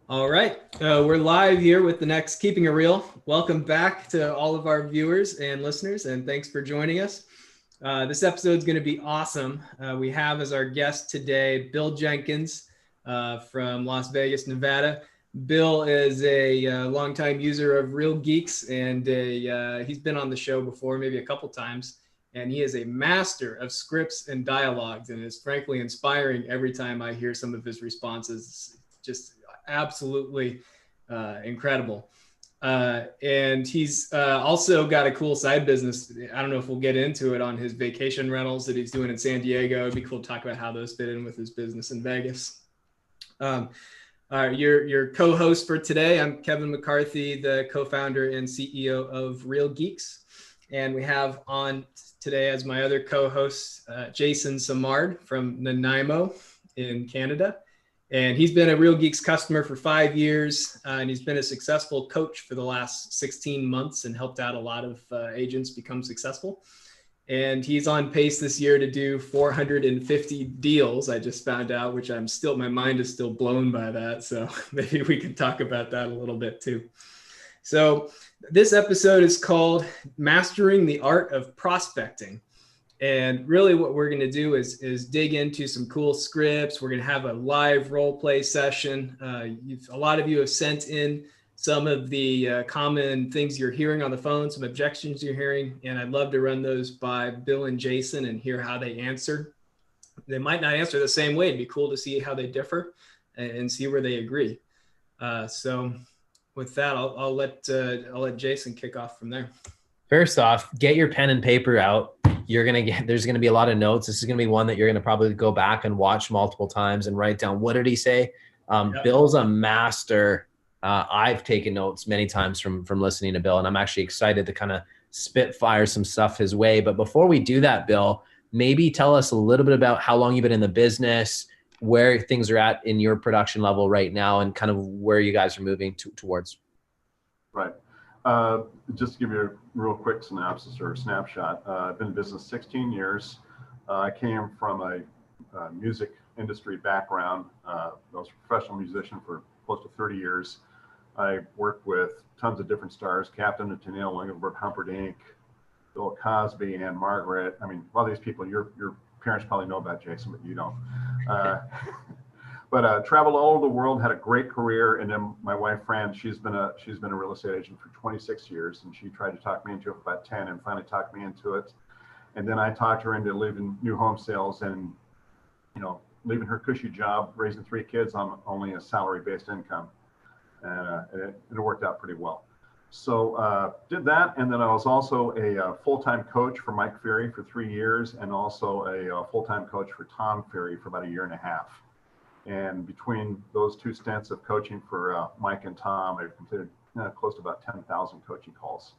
All right, we're live here with the next Keeping It Real. Welcome back to all of our viewers and listeners, and thanks for joining us. This episode is going to be awesome. We have as our guest today Bill Jenkins from Las Vegas, Nevada. Bill is a longtime user of Real Geeks, and he's been on the show before, maybe a couple times. And he is a master of scripts and dialogues, and is frankly inspiring every time I hear some of his responses. Just absolutely incredible. And he's also got a cool side business. I don't know if we'll get into it on his vacation rentals that he's doing in San Diego. It'd be cool to talk about how those fit in with his business in Vegas. Your co-host for today, I'm Kevin McCarthy, the co-founder and CEO of Real Geeks. And we have on today as my other co-host, Jason Samard from Nanaimo in Canada. And he's been a Real Geeks customer for 5 years, and he's been a successful coach for the last 16 months and helped out a lot of agents become successful. And he's on pace this year to do 450 deals, I just found out, which my mind is still blown by that. So maybe we can talk about that a little bit too. So this episode is called Mastering the Art of Prospecting. And really what we're going to do is dig into some cool scripts. We're going to have a live role play session. A lot of you have sent in some of the common things you're hearing on the phone, some objections you're hearing, and I'd love to run those by Bill and Jason and hear how they answer. They might not answer the same way. It'd be cool to see how they differ and see where they agree. So with that, I'll let Jason kick off from there. First off, get your pen and paper out. There's going to be a lot of notes. This is going to be one that you're going to probably go back and watch multiple times and write down. What did he say? Yep. Bill's a master. I've taken notes many times from listening to Bill, and I'm actually excited to kind of spitfire some stuff his way. But before we do that, Bill, maybe tell us a little bit about how long you've been in the business, where things are at in your production level right now, and kind of where you guys are moving towards. Right. Just to give you a real quick synopsis or snapshot, I've been in business 16 years. I came from a music industry background. I was a professional musician for close to 30 years. I worked with tons of different stars, Captain and Tennille, Engelbert Humperdinck, Bill Cosby, and Margaret. I mean, a lot of these people your parents probably know about, Jason, but you don't. But traveled all over the world, had a great career, and then my wife Fran, she's been a real estate agent for 26 years, and she tried to talk me into it for about 10, and finally talked me into it. And then I talked her into leaving new home sales and, leaving her cushy job, raising 3 kids on only a salary-based income, and it worked out pretty well. So did that, and then I was also a full-time coach for Mike Ferry for 3 years, and also a full-time coach for Tom Ferry for about 1.5 years. And between those 2 stints of coaching for Mike and Tom, I've completed close to about 10,000 coaching calls.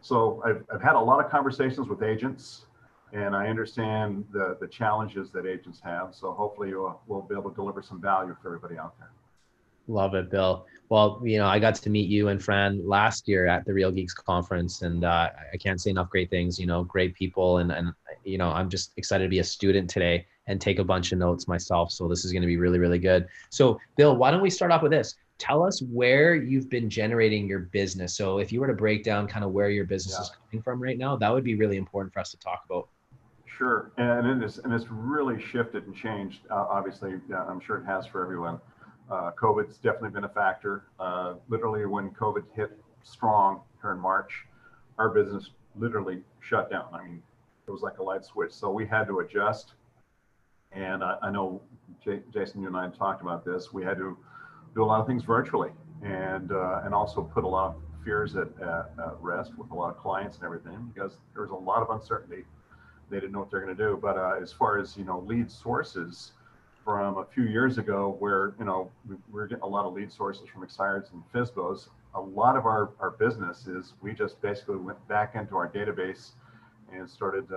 So I've had a lot of conversations with agents, and I understand the challenges that agents have. So hopefully we'll be able to deliver some value for everybody out there. Love it, Bill. Well, I got to meet you and Fran last year at the Real Geeks conference, and I can't say enough great things, great people. And I'm just excited to be a student today and take a bunch of notes myself. So this is going to be really, really good. So Bill, why don't we start off with this? Tell us where you've been generating your business. So if you were to break down kind of where your business is coming from right now, that would be really important for us to talk about. Sure. And it's really shifted and changed. Obviously, I'm sure it has for everyone. COVID's definitely been a factor. Literally when COVID hit strong here in March, our business literally shut down. I mean, it was like a light switch. So we had to adjust. And I know, Jason, you and I talked about this. We had to do a lot of things virtually, and also put a lot of fears at rest with a lot of clients and everything, because there was a lot of uncertainty. They didn't know what they're going to do. But as far as lead sources, from a few years ago, where we were getting a lot of lead sources from Expireds and FSBOs, a lot of our business is we just basically went back into our database and started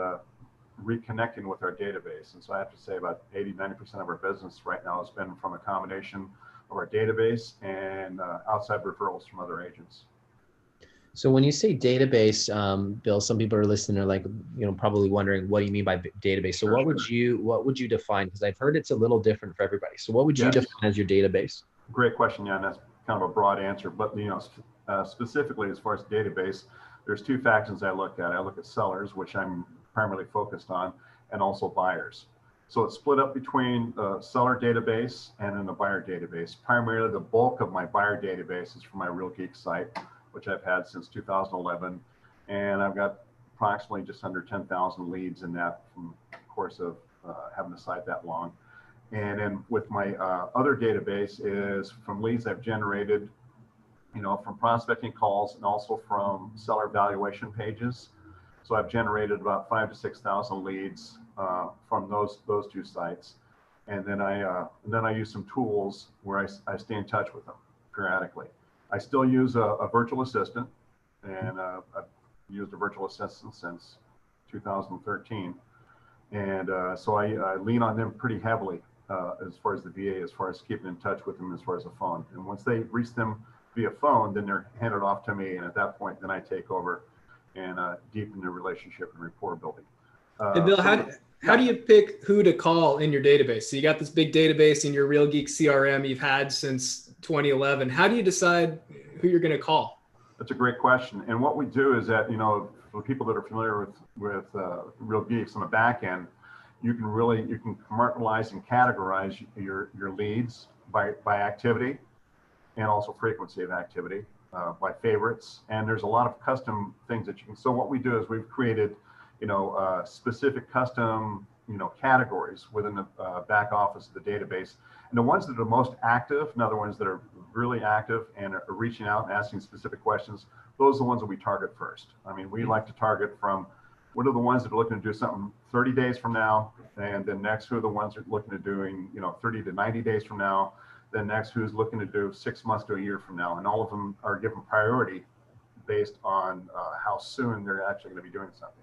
reconnecting with our database. And so I have to say about 80-90% of our business right now has been from a combination of our database and outside referrals from other agents. So when you say database, Bill, some people are listening are like, probably wondering, what do you mean by database? So what would you define? Because I've heard it's a little different for everybody. So what would you define as your database? Great question, yeah. And that's kind of a broad answer, but specifically as far as database, there's two factions I look at. I look at sellers, which I'm primarily focused on, and also buyers. So it's split up between the seller database and then the buyer database. Primarily, the bulk of my buyer database is from my Real Geeks site, which I've had since 2011, and I've got approximately just under 10,000 leads in that from the course of having the site that long. And then with my other database is from leads I've generated, from prospecting calls and also from seller valuation pages. So I've generated about 5,000 to 6,000 leads from those two sites, and then I use some tools where I stay in touch with them periodically. I still use a virtual assistant, and I've used a virtual assistant since 2013, and so I lean on them pretty heavily as far as the VA, as far as keeping in touch with them as far as the phone. And once they reach them via phone, then they're handed off to me, and at that point, then I take over and deepen the relationship and rapport building. Hey Bill, how do you pick who to call in your database? So you got this big database in your Real Geek CRM you've had since 2011. How do you decide who you're going to call? That's a great question. And what we do is that, for people that are familiar with Real Geeks on the back end, you can compartmentalize and categorize your leads by activity and also frequency of activity, by favorites. And there's a lot of custom things that you can. So what we do is we've created specific custom, categories within the back office of the database. And the ones that are most active, and other ones that are really active and are reaching out and asking specific questions, those are the ones that we target first. I mean, we like to target from what are the ones that are looking to do something 30 days from now, and then next who are the ones that are looking to doing, 30 to 90 days from now, then next who's looking to do 6 months to a year from now. And all of them are given priority based on how soon they're actually going to be doing something.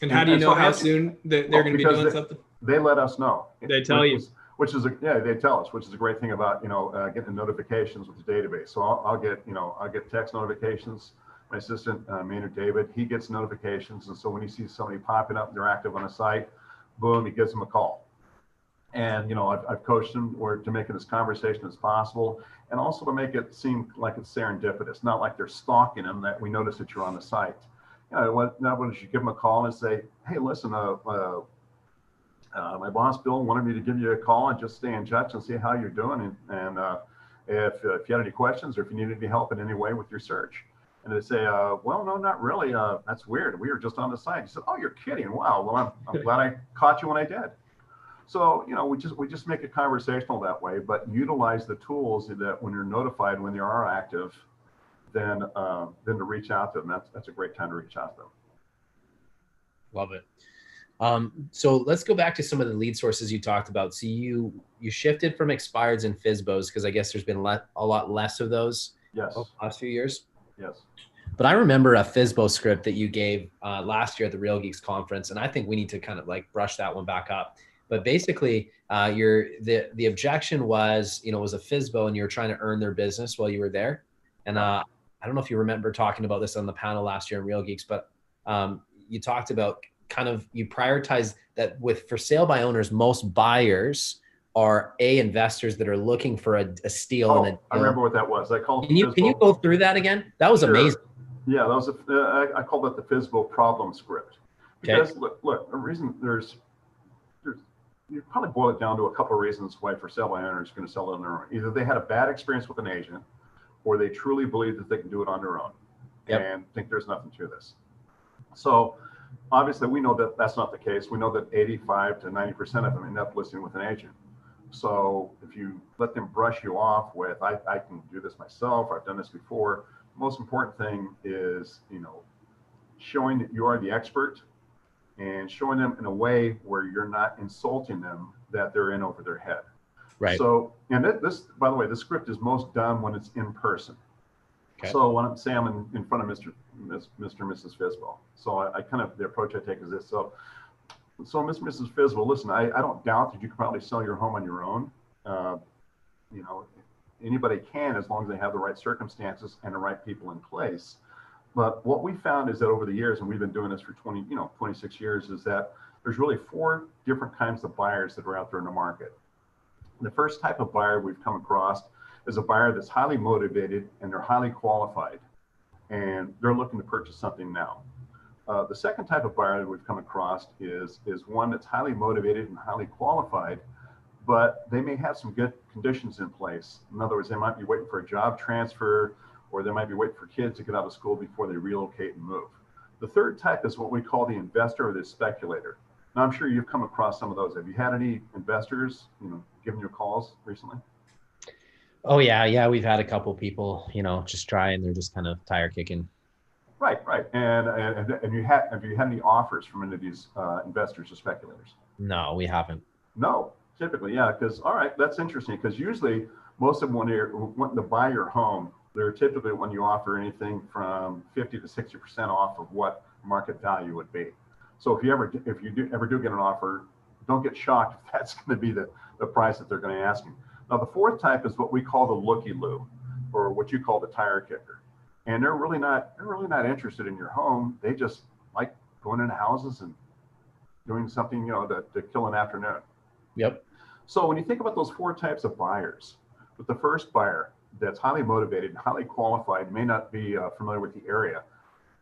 And how do you know how soon they're going to be doing something? They let us know. They tell you. They tell us, which is a great thing about getting notifications with the database. So I'll get text notifications. My assistant Maynard David, he gets notifications, and so when he sees somebody popping up, they're active on a site, boom, he gives them a call. And I've coached them to make it as conversation as possible, and also to make it seem like it's serendipitous, not like they're stalking them. That we notice that you're on the site. Now, when you give them a call and say, hey, listen, my boss Bill wanted me to give you a call and just stay in touch and see how you're doing, and if you had any questions or if you needed any help in any way with your search. And they say, well, no, not really. That's weird. We were just on the site. He said, oh, you're kidding. Wow. Well, I'm glad I caught you when I did. So, we just make it conversational that way, but utilize the tools that when you're notified when they are active, then to reach out to them. That's a great time to reach out to them. Love it. So let's go back to some of the lead sources you talked about. So you shifted from expireds and FSBOs because I guess there's been a lot less of those. Yes. The last few years. Yes. But I remember a FSBO script that you gave last year at the Real Geeks conference, and I think we need to kind of like brush that one back up. But basically, the objection was, it was a FSBO, and you were trying to earn their business while you were there. And I don't know if you remember talking about this on the panel last year in Real Geeks, but you talked about you prioritize that with for sale by owners, most buyers are investors that are looking for a steal. Oh, I remember what that was. I called. Can you go through that again? That was amazing. Yeah, that was I called that the FSBO problem script. Because look, the reason there's you probably boil it down to a couple of reasons why for sale by owners are going to sell it on their own. Either they had a bad experience with an agent, or they truly believe that they can do it on their own and think there's nothing to this. So obviously we know that that's not the case. We know that 85 to 90% of them end up listing with an agent. So if you let them brush you off with, I can do this myself, I've done this before. The most important thing is, showing that you are the expert and showing them in a way where you're not insulting them that they're in over their head. Right. So, and this, by the way, the script is most done when it's in person. Okay. So when I'm in front of Mr. and Mrs. FSBO. So I kind of, the approach I take is this. So Mr. and Mrs. FSBO, listen, I don't doubt that you can probably sell your home on your own. Anybody can, as long as they have the right circumstances and the right people in place. But what we found is that over the years, and we've been doing this for 26 years, is that there's really 4 different kinds of buyers that are out there in the market. The first type of buyer we've come across is a buyer that's highly motivated and they're highly qualified and they're looking to purchase something now. The second type of buyer that we've come across is one that's highly motivated and highly qualified, but they may have some good conditions in place. In other words, they might be waiting for a job transfer, or they might be waiting for kids to get out of school before they relocate and move. The third type is what we call the investor or the speculator. Now, I'm sure you've come across some of those. Have you had any investors, giving you calls recently? Oh yeah. We've had a couple people, just try, and they're just kind of tire kicking. Right. And have you had any offers from any of these investors or speculators? No, we haven't. No, typically, yeah. Because all right, that's interesting. Because usually, most of them when they're wanting to buy your home, they're typically when you offer anything from 50 to 60% off of what market value would be. So if you ever do get an offer, don't get shocked if that's going to be the price that they're going to ask you. Now, the fourth type is what we call the looky-loo, or what you call the tire kicker. And they're really not interested in your home. They just like going into houses and doing something, to kill an afternoon. Yep. So when you think about those four types of buyers, with the first buyer that's highly motivated and highly qualified, may not be familiar with the area,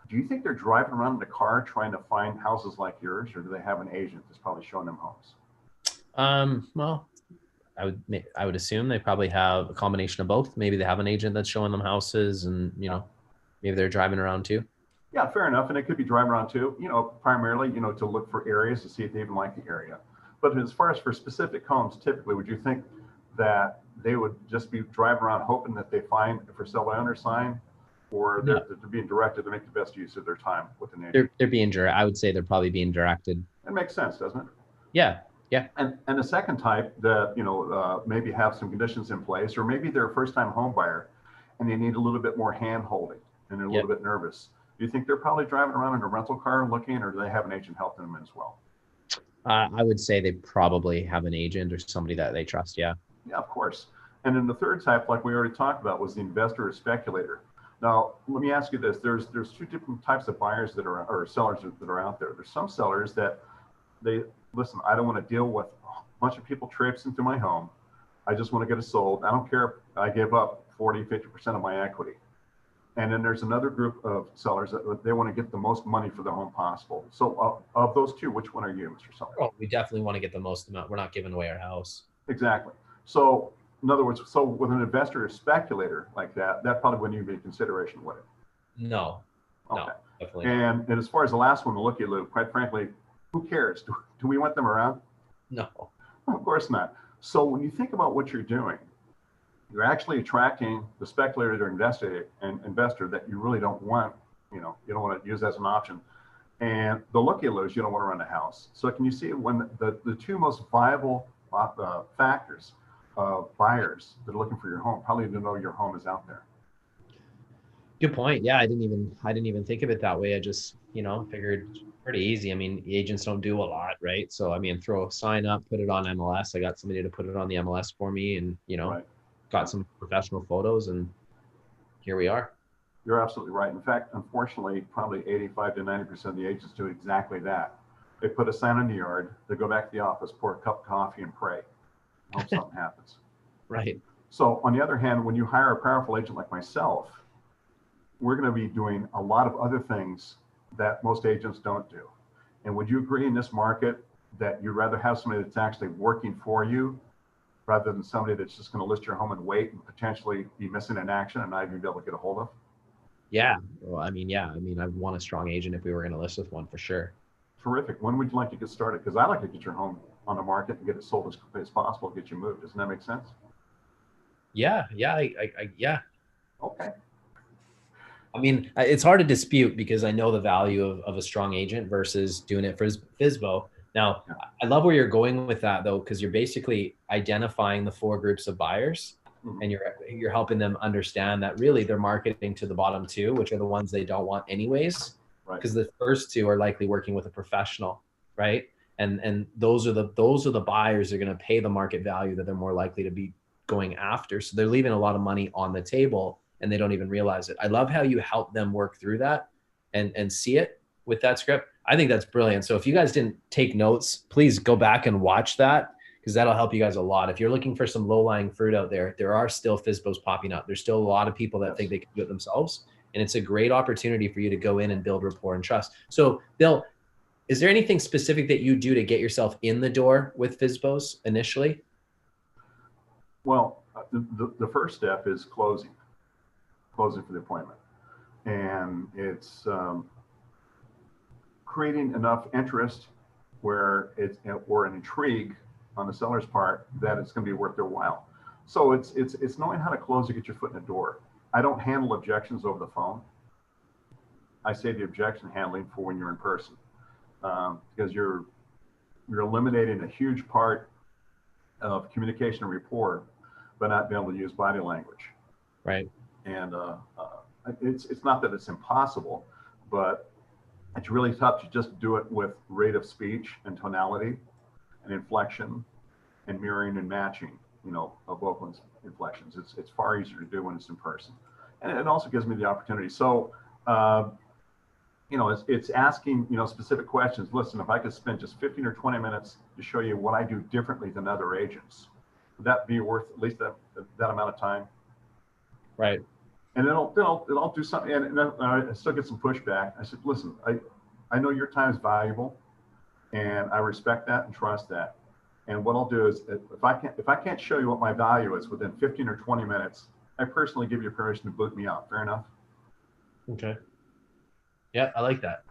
do you think they're driving around in a car trying to find houses like yours, or do they have an agent that's probably showing them homes? Well, I would assume they probably have a combination of both. Maybe they have an agent that's showing them houses, and maybe they're driving around too. Yeah, fair enough. And it could be driving around too, primarily, to look for areas to see if they even like the area. But as far as for specific homes, typically, would you think that they would just be driving around hoping that they find a for sale by owner sign, or they're being directed to make the best use of their time with an agent? They're being directed. I would say they're probably being directed. That makes sense, doesn't it? Yeah. And the second type that, maybe have some conditions in place, or maybe they're a first-time home buyer and they need a little bit more hand holding and they're a little bit nervous. Do you think they're probably driving around in a rental car looking, or do they have an agent helping them as well? I would say they probably have an agent or somebody that they trust. Yeah. Yeah, of course. And then the third type, like we already talked about, was the investor or speculator. Now, let me ask you this. There's two different types of buyers or sellers that are out there. There's some sellers that listen, I don't want to deal with a bunch of people traipsing into my home. I just want to get it sold. I don't care if I give up 40, 50% of my equity. And then there's another group of sellers that they want to get the most money for the home possible. So of those two, which one are you, Mr. Seller? Oh, we definitely want to get the most amount. We're not giving away our house. Exactly. So in other words, with an investor or speculator like that probably wouldn't even be a consideration, would it? No. Okay. No, definitely. And as far as the last one, the looky-loo, quite frankly, who cares? Do we want them around? No. Of course not. So when you think about what you're doing, you're actually attracting the speculator or investor that you really don't want, you don't want to use as an option. And the looky-loos, you don't want to run a house. So can you see when the two most viable factors of buyers that are looking for your home, probably to know your home is out there? Good point. Yeah, I didn't even think of it that way. I just, figured pretty easy. I mean, agents don't do a lot, right? So, I mean, throw a sign up, put it on MLS. I got somebody to put it on the MLS for me, and, Right. got some professional photos, and here we are. You're absolutely right. In fact, unfortunately, probably 85 to 90% of the agents do exactly that. They put a sign in the yard, they go back to the office, pour a cup of coffee and pray. Hope something happens. Right. So on the other hand, when you hire a powerful agent like myself, we're going to be doing a lot of other things that most agents don't do. And would you agree in this market that you'd rather have somebody that's actually working for you rather than somebody that's just going to list your home and wait and potentially be missing in action and not even be able to get a hold of? Yeah. Well, I mean, I'd want a strong agent if we were going to list with one for sure. Terrific. When would you like to get started? Because I like to get your home on the market and get it sold as quickly as possible, get you moved. Doesn't that make sense? Yeah. Yeah. Yeah. Okay. I mean, it's hard to dispute because I know the value of a strong agent versus doing it for FSBO. Now, I love where you're going with that, though, because you're basically identifying the four groups of buyers, and you're helping them understand that really they're marketing to the bottom two, which are the ones they don't want anyways, because the first two are likely working with a professional, right? And those are the buyers that are going to pay the market value that they're more likely to be going after. So they're leaving a lot of money on the table, and they don't even realize it. I love how you help them work through that and see it with that script. I think that's brilliant. So if you guys didn't take notes, please go back and watch that, because that'll help you guys a lot. If you're looking for some low-lying fruit out there, there are still FSBOs popping up. There's still a lot of people that think they can do it themselves. And it's a great opportunity for you to go in and build rapport and trust. So Bill, is there anything specific that you do to get yourself in the door with FSBOs initially? Well, the first step is closing for the appointment. And it's creating enough interest or an intrigue on the seller's part that it's going to be worth their while. So it's knowing how to close to get your foot in the door. I don't handle objections over the phone. I save the objection handling for when you're in person, because you're eliminating a huge part of communication and rapport by not being able to use body language. Right. And it's not that it's impossible, but it's really tough to just do it with rate of speech and tonality and inflection and mirroring and matching, of vocal inflections. It's far easier to do when it's in person. And it also gives me the opportunity. So, it's asking, specific questions. Listen, if I could spend just 15 or 20 minutes to show you what I do differently than other agents, would that be worth at least that amount of time? Right. And then I'll do something, and then I still get some pushback. I said, listen, I know your time is valuable, and I respect that and trust that. And what I'll do is, if I can't show you what my value is within 15 or 20 minutes, I personally give you permission to boot me out. Fair enough? Okay. Yeah, I like that.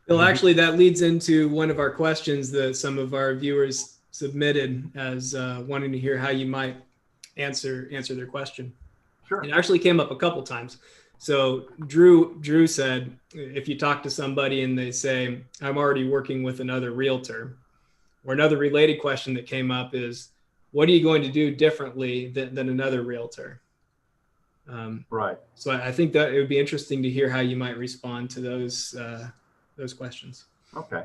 Bill, actually, that leads into one of our questions that some of our viewers submitted as wanting to hear how you might answer their question. Sure. It actually came up a couple times. So Drew said, if you talk to somebody and they say, I'm already working with another realtor, or another related question that came up is, what are you going to do differently than another realtor? Right. So I think that it would be interesting to hear how you might respond to those questions. Okay.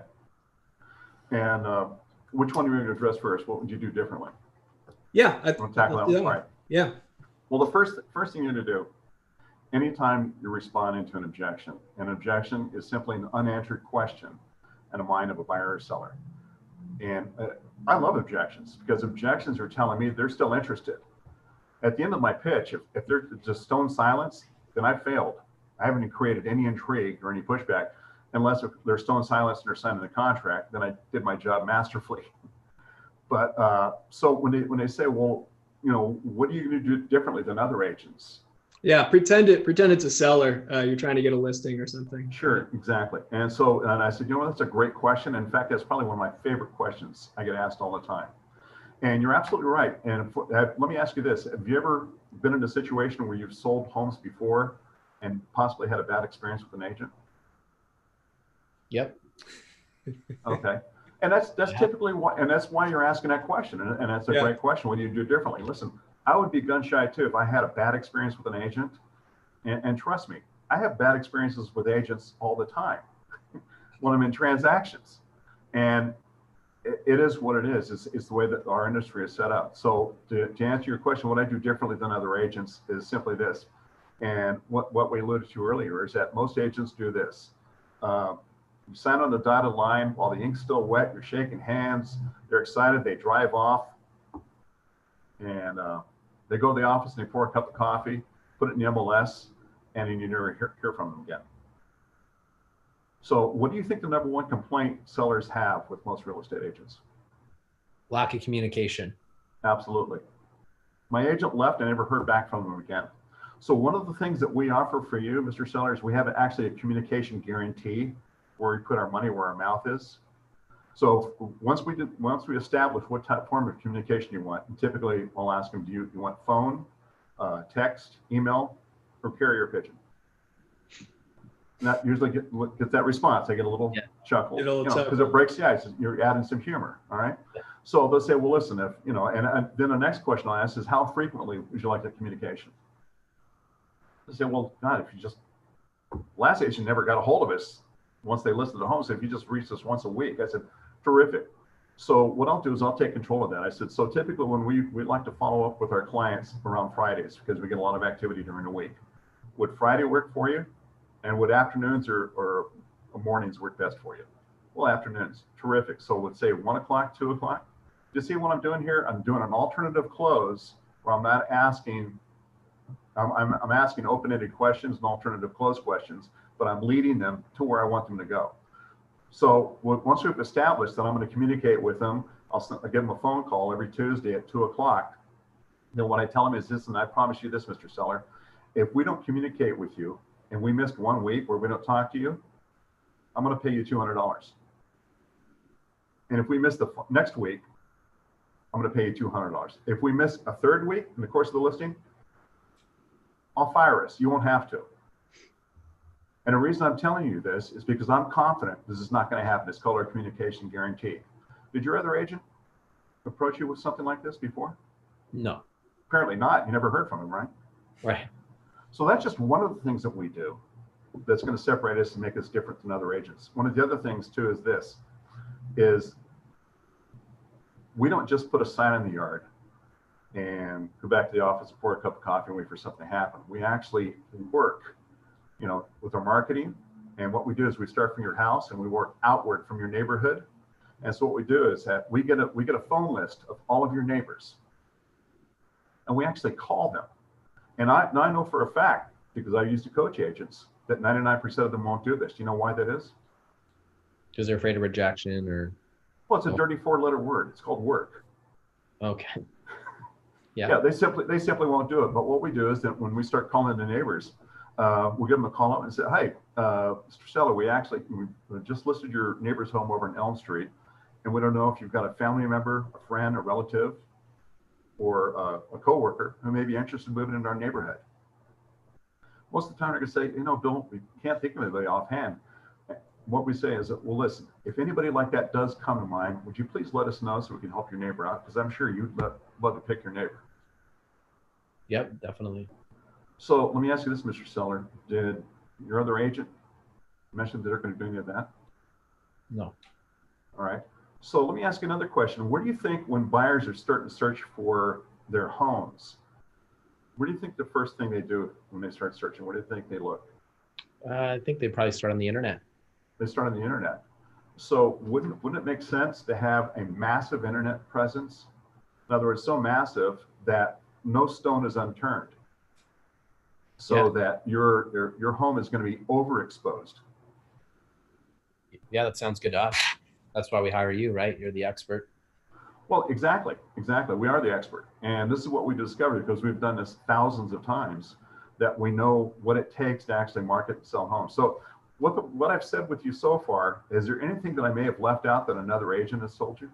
And which one are you going to address first? What would you do differently? Yeah. I'll tackle that one. All right. Yeah. Well, the first thing you need to do, anytime you're responding to an objection is simply an unanswered question in the mind of a buyer or seller. And I love objections, because objections are telling me they're still interested. At the end of my pitch, if there's just stone silence, then I failed. I haven't created any intrigue or any pushback. Unless there's stone silence and they're signing the contract, then I did my job masterfully. But so when they say, well, what are you going to do differently than other agents? Yeah, pretend it's a seller. You're trying to get a listing or something. Sure, exactly. And I said, that's a great question. In fact, that's probably one of my favorite questions I get asked all the time. And you're absolutely right. And let me ask you this: have you ever been in a situation where you've sold homes before and possibly had a bad experience with an agent? Yep. Okay. And that's typically why, and that's why you're asking that question. And that's a great question. What do you do differently? Listen, I would be gun shy too if I had a bad experience with an agent. And trust me, I have bad experiences with agents all the time when I'm in transactions. And it is what it is. It's the way that our industry is set up. So to answer your question, what I do differently than other agents is simply this. And what we alluded to earlier is that most agents do this. You sign on the dotted line while the ink's still wet, you're shaking hands, they're excited, they drive off, and they go to the office and they pour a cup of coffee, put it in the MLS, and then you never hear from them again. So what do you think the number one complaint sellers have with most real estate agents? Lack of communication. Absolutely. My agent left, I never heard back from them again. So one of the things that we offer for you, Mr. Seller, is we have actually a communication guarantee where we put our money where our mouth is. So once we establish what type form of communication you want, and typically I'll ask them, do you want phone, text, email, or carrier pigeon? And that usually gets that response. I get a little chuckle, because it breaks the ice. You're adding some humor, all right? Yeah. So they'll say, well, listen, if and then the next question I'll ask is, how frequently would you like that communication? They say, well, God, if you just, last agent never got a hold of us once they listed the home. So if you just reach us once a week, I said, terrific. So what I'll do is I'll take control of that. I said, so typically when we like to follow up with our clients around Fridays, because we get a lot of activity during the week. Would Friday work for you? And would afternoons or mornings work best for you? Well, afternoons, terrific. So let's say 1 o'clock, 2 o'clock. you see what I'm doing here? I'm doing an alternative close where I'm not asking, I'm asking open-ended questions and alternative close questions, but I'm leading them to where I want them to go. So once we've established that I'm going to communicate with them, I'll give them a phone call every Tuesday at 2 o'clock. Then what I tell them is this, and I promise you this, Mr. Seller, if we don't communicate with you and we missed 1 week where we don't talk to you, I'm going to pay you $200. And if we miss the next week, I'm going to pay you $200. If we miss a third week in the course of the listing, I'll fire us. You won't have to. And the reason I'm telling you this is because I'm confident this is not going to happen. It's called our communication guarantee. Did your other agent approach you with something like this before? No. Apparently not. You never heard from him, right? Right. So that's just one of the things that we do that's going to separate us and make us different than other agents. One of the other things too is this, is we don't just put a sign in the yard and go back to the office and pour a cup of coffee and wait for something to happen. We actually work, you know, with our marketing. And what we do is we start from your house and we work outward from your neighborhood. And so what we do is that we get a phone list of all of your neighbors, and we actually call them. And I know for a fact, because I used to coach agents, that 99% of them won't do this. Do you know why that is? Because they're afraid of rejection, or? Well, it's a dirty 4-letter word. It's called work. Okay. Yeah. Yeah, they simply won't do it. But what we do is that when we start calling the neighbors, we'll give them a call up and say, hey, Mr. Seller, we just listed your neighbor's home over in Elm Street, and we don't know if you've got a family member, a friend, a relative, or a coworker who may be interested in moving into our neighborhood. Most of the time they're going to say, you know, Bill, we can't think of anybody offhand. What we say is that, well, listen, if anybody like that does come to mind, would you please let us know so we can help your neighbor out? Because I'm sure you'd love to pick your neighbor. Yep, definitely. So let me ask you this, Mr. Seller. Did your other agent mention that they're going to do any of that? No. All right. So let me ask you another question. Where do you think when buyers are starting to search for their homes, where do you think the first thing they do when they start searching? Where do you think they look? I think they probably start on the internet. They start on the internet. So wouldn't it make sense to have a massive internet presence? In other words, so massive that no stone is unturned, so that your home is going to be overexposed. Yeah, that sounds good to us. That's why we hire you, right? You're the expert. Well, exactly. We are the expert. And this is what we discovered, because we've done this thousands of times, that we know what it takes to actually market and sell homes. So what I've said with you so far, is there anything that I may have left out that another agent has told you?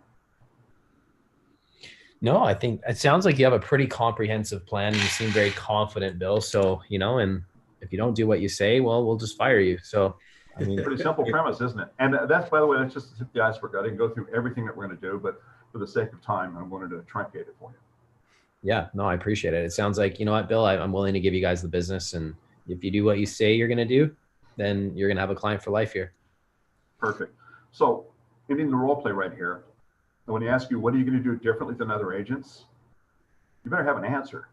No, I think it sounds like you have a pretty comprehensive plan, and you seem very confident, Bill. So, you know, and if you don't do what you say, well, we'll just fire you. So, I mean, pretty simple premise, isn't it? And that's, by the way, that's just the tip of the iceberg. I didn't go through everything that we're going to do, but for the sake of time, I wanted to truncate it for you. Yeah, no, I appreciate it. It sounds like, you know what, Bill, I'm willing to give you guys the business. And if you do what you say you're going to do, then you're going to have a client for life here. Perfect. So ending the role play right here. And when you ask you, what are you going to do differently than other agents? You better have an answer.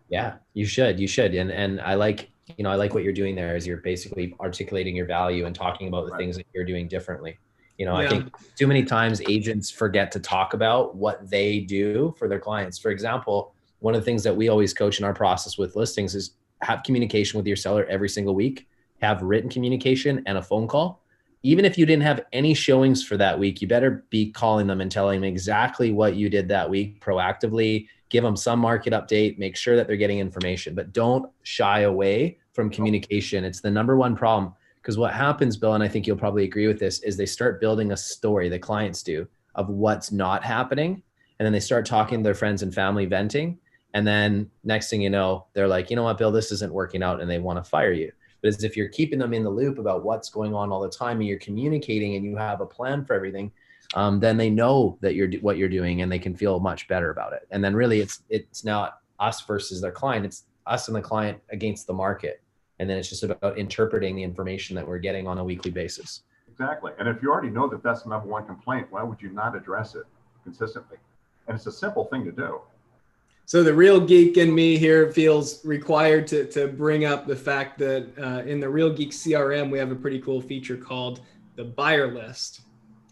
Yeah, you should. And I like, you know, I like what you're doing there, is you're basically articulating your value and talking about the things that you're doing differently. You know, I think too many times agents forget to talk about what they do for their clients. For example, one of the things that we always coach in our process with listings is have communication with your seller every single week, have written communication and a phone call. Even if you didn't have any showings for that week, you better be calling them and telling them exactly what you did that week proactively. Give them some market update, make sure that they're getting information, but don't shy away from communication. It's the number one problem. Because what happens, Bill, and I think you'll probably agree with this, is they start building a story, the clients do, of what's not happening. And then they start talking to their friends and family, venting. And then next thing you know, they're like, you know what, Bill, this isn't working out, and they want to fire you. But as if you're keeping them in the loop about what's going on all the time, and you're communicating and you have a plan for everything, then they know that what you're doing, and they can feel much better about it. And then really it's not us versus their client. It's us and the client against the market. And then it's just about interpreting the information that we're getting on a weekly basis. Exactly. And if you already know that that's the number one complaint, why would you not address it consistently? And it's a simple thing to do. So the real geek in me here feels required to bring up the fact that in the Real Geek CRM, we have a pretty cool feature called the buyer list.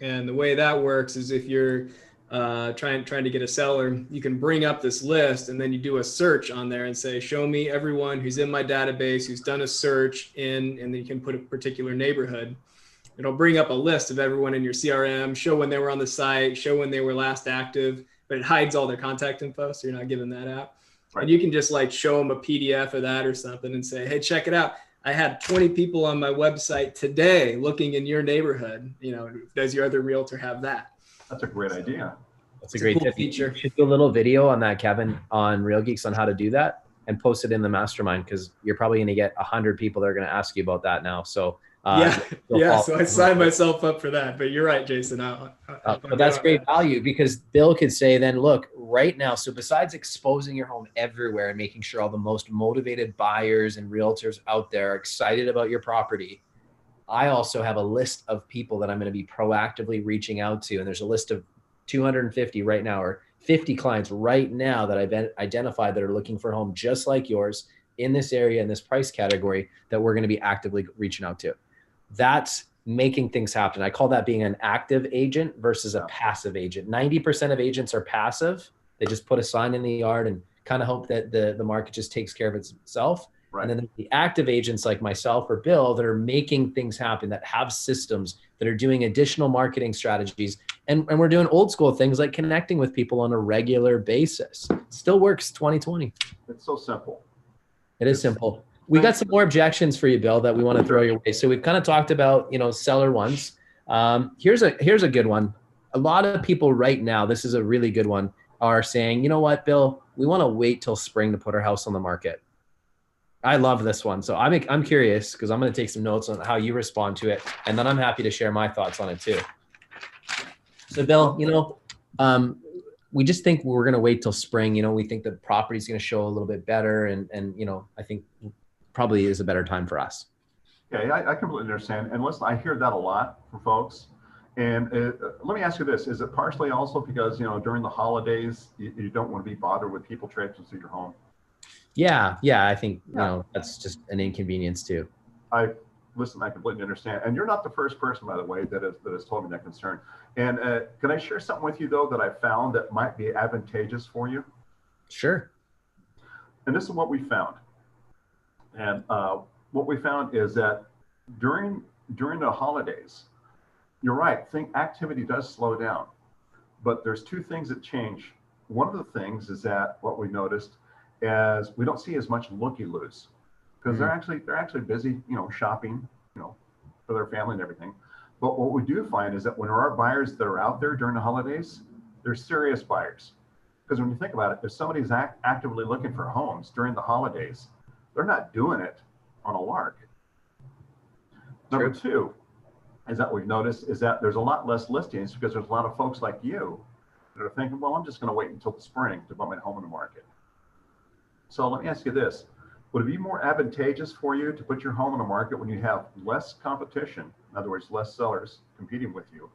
And the way that works is if you're trying to get a seller, you can bring up this list and then you do a search on there and say, show me everyone who's in my database, who's done a search in, and then you can put a particular neighborhood. It'll bring up a list of everyone in your CRM, show when they were on the site, show when they were last active, but it hides all their contact info, so you're not giving that out. Right. And you can just like show them a PDF of that or something and say, hey, check it out. I had 20 people on my website today looking in your neighborhood. You know, does your other realtor have that? That's a great idea. That's a great cool feature. You should do a little video on that, Kevin, on Real Geeks on how to do that and post it in the mastermind, because you're probably going to get 100 people that are going to ask you about that now. So so I signed myself up for that, but you're right, Jason. But that's great value, because Bill could say then, look, right now, so besides exposing your home everywhere and making sure all the most motivated buyers and realtors out there are excited about your property, I also have a list of people that I'm going to be proactively reaching out to. And there's a list of 250 right now, or 50 clients right now that I've identified that are looking for a home just like yours in this area, in this price category, that we're going to be actively reaching out to. That's making things happen. I call that being an active agent versus a passive agent. 90% of agents are passive. They just put a sign in the yard and kind of hope that the market just takes care of itself. Right. And then the active agents like myself or Bill that are making things happen, that have systems, that are doing additional marketing strategies. And we're doing old school things like connecting with people on a regular basis. It still works 2020. It's so simple. It is simple. We got some more objections for you, Bill, that we want to throw your way. So we've kind of talked about, seller ones. Here's a good one. A lot of people right now, this is a really good one, are saying, you know what, Bill, we want to wait till spring to put our house on the market. I love this one. So I'm curious, because I'm going to take some notes on how you respond to it. And then I'm happy to share my thoughts on it too. So Bill, we just think we're going to wait till spring. We think the property's going to show a little bit better. And I think probably is a better time for us. Yeah, I completely understand. And listen, I hear that a lot from folks. And let me ask you this. Is it partially also because, during the holidays, you don't want to be bothered with people traipsing through your home? Yeah. I think, that's just an inconvenience too. I completely understand. And you're not the first person, by the way, that has told me that concern. And can I share something with you, though, that I found that might be advantageous for you? Sure. And this is what we found. And what we found is that during the holidays, you're right, activity does slow down. But there's two things that change. One of the things is that what we noticed is we don't see as much looky-loos, because they're actually busy, shopping, for their family and everything. But what we do find is that when there are buyers that are out there during the holidays, they're serious buyers. Because when you think about it, if somebody's actively looking for homes during the holidays, they're not doing it on a lark. Number two is that we've noticed is that there's a lot less listings, because there's a lot of folks like you that are thinking, well, I'm just going to wait until the spring to put my home on the market. So let me ask you this. Would it be more advantageous for you to put your home on the market when you have less competition, in other words, less sellers competing with you,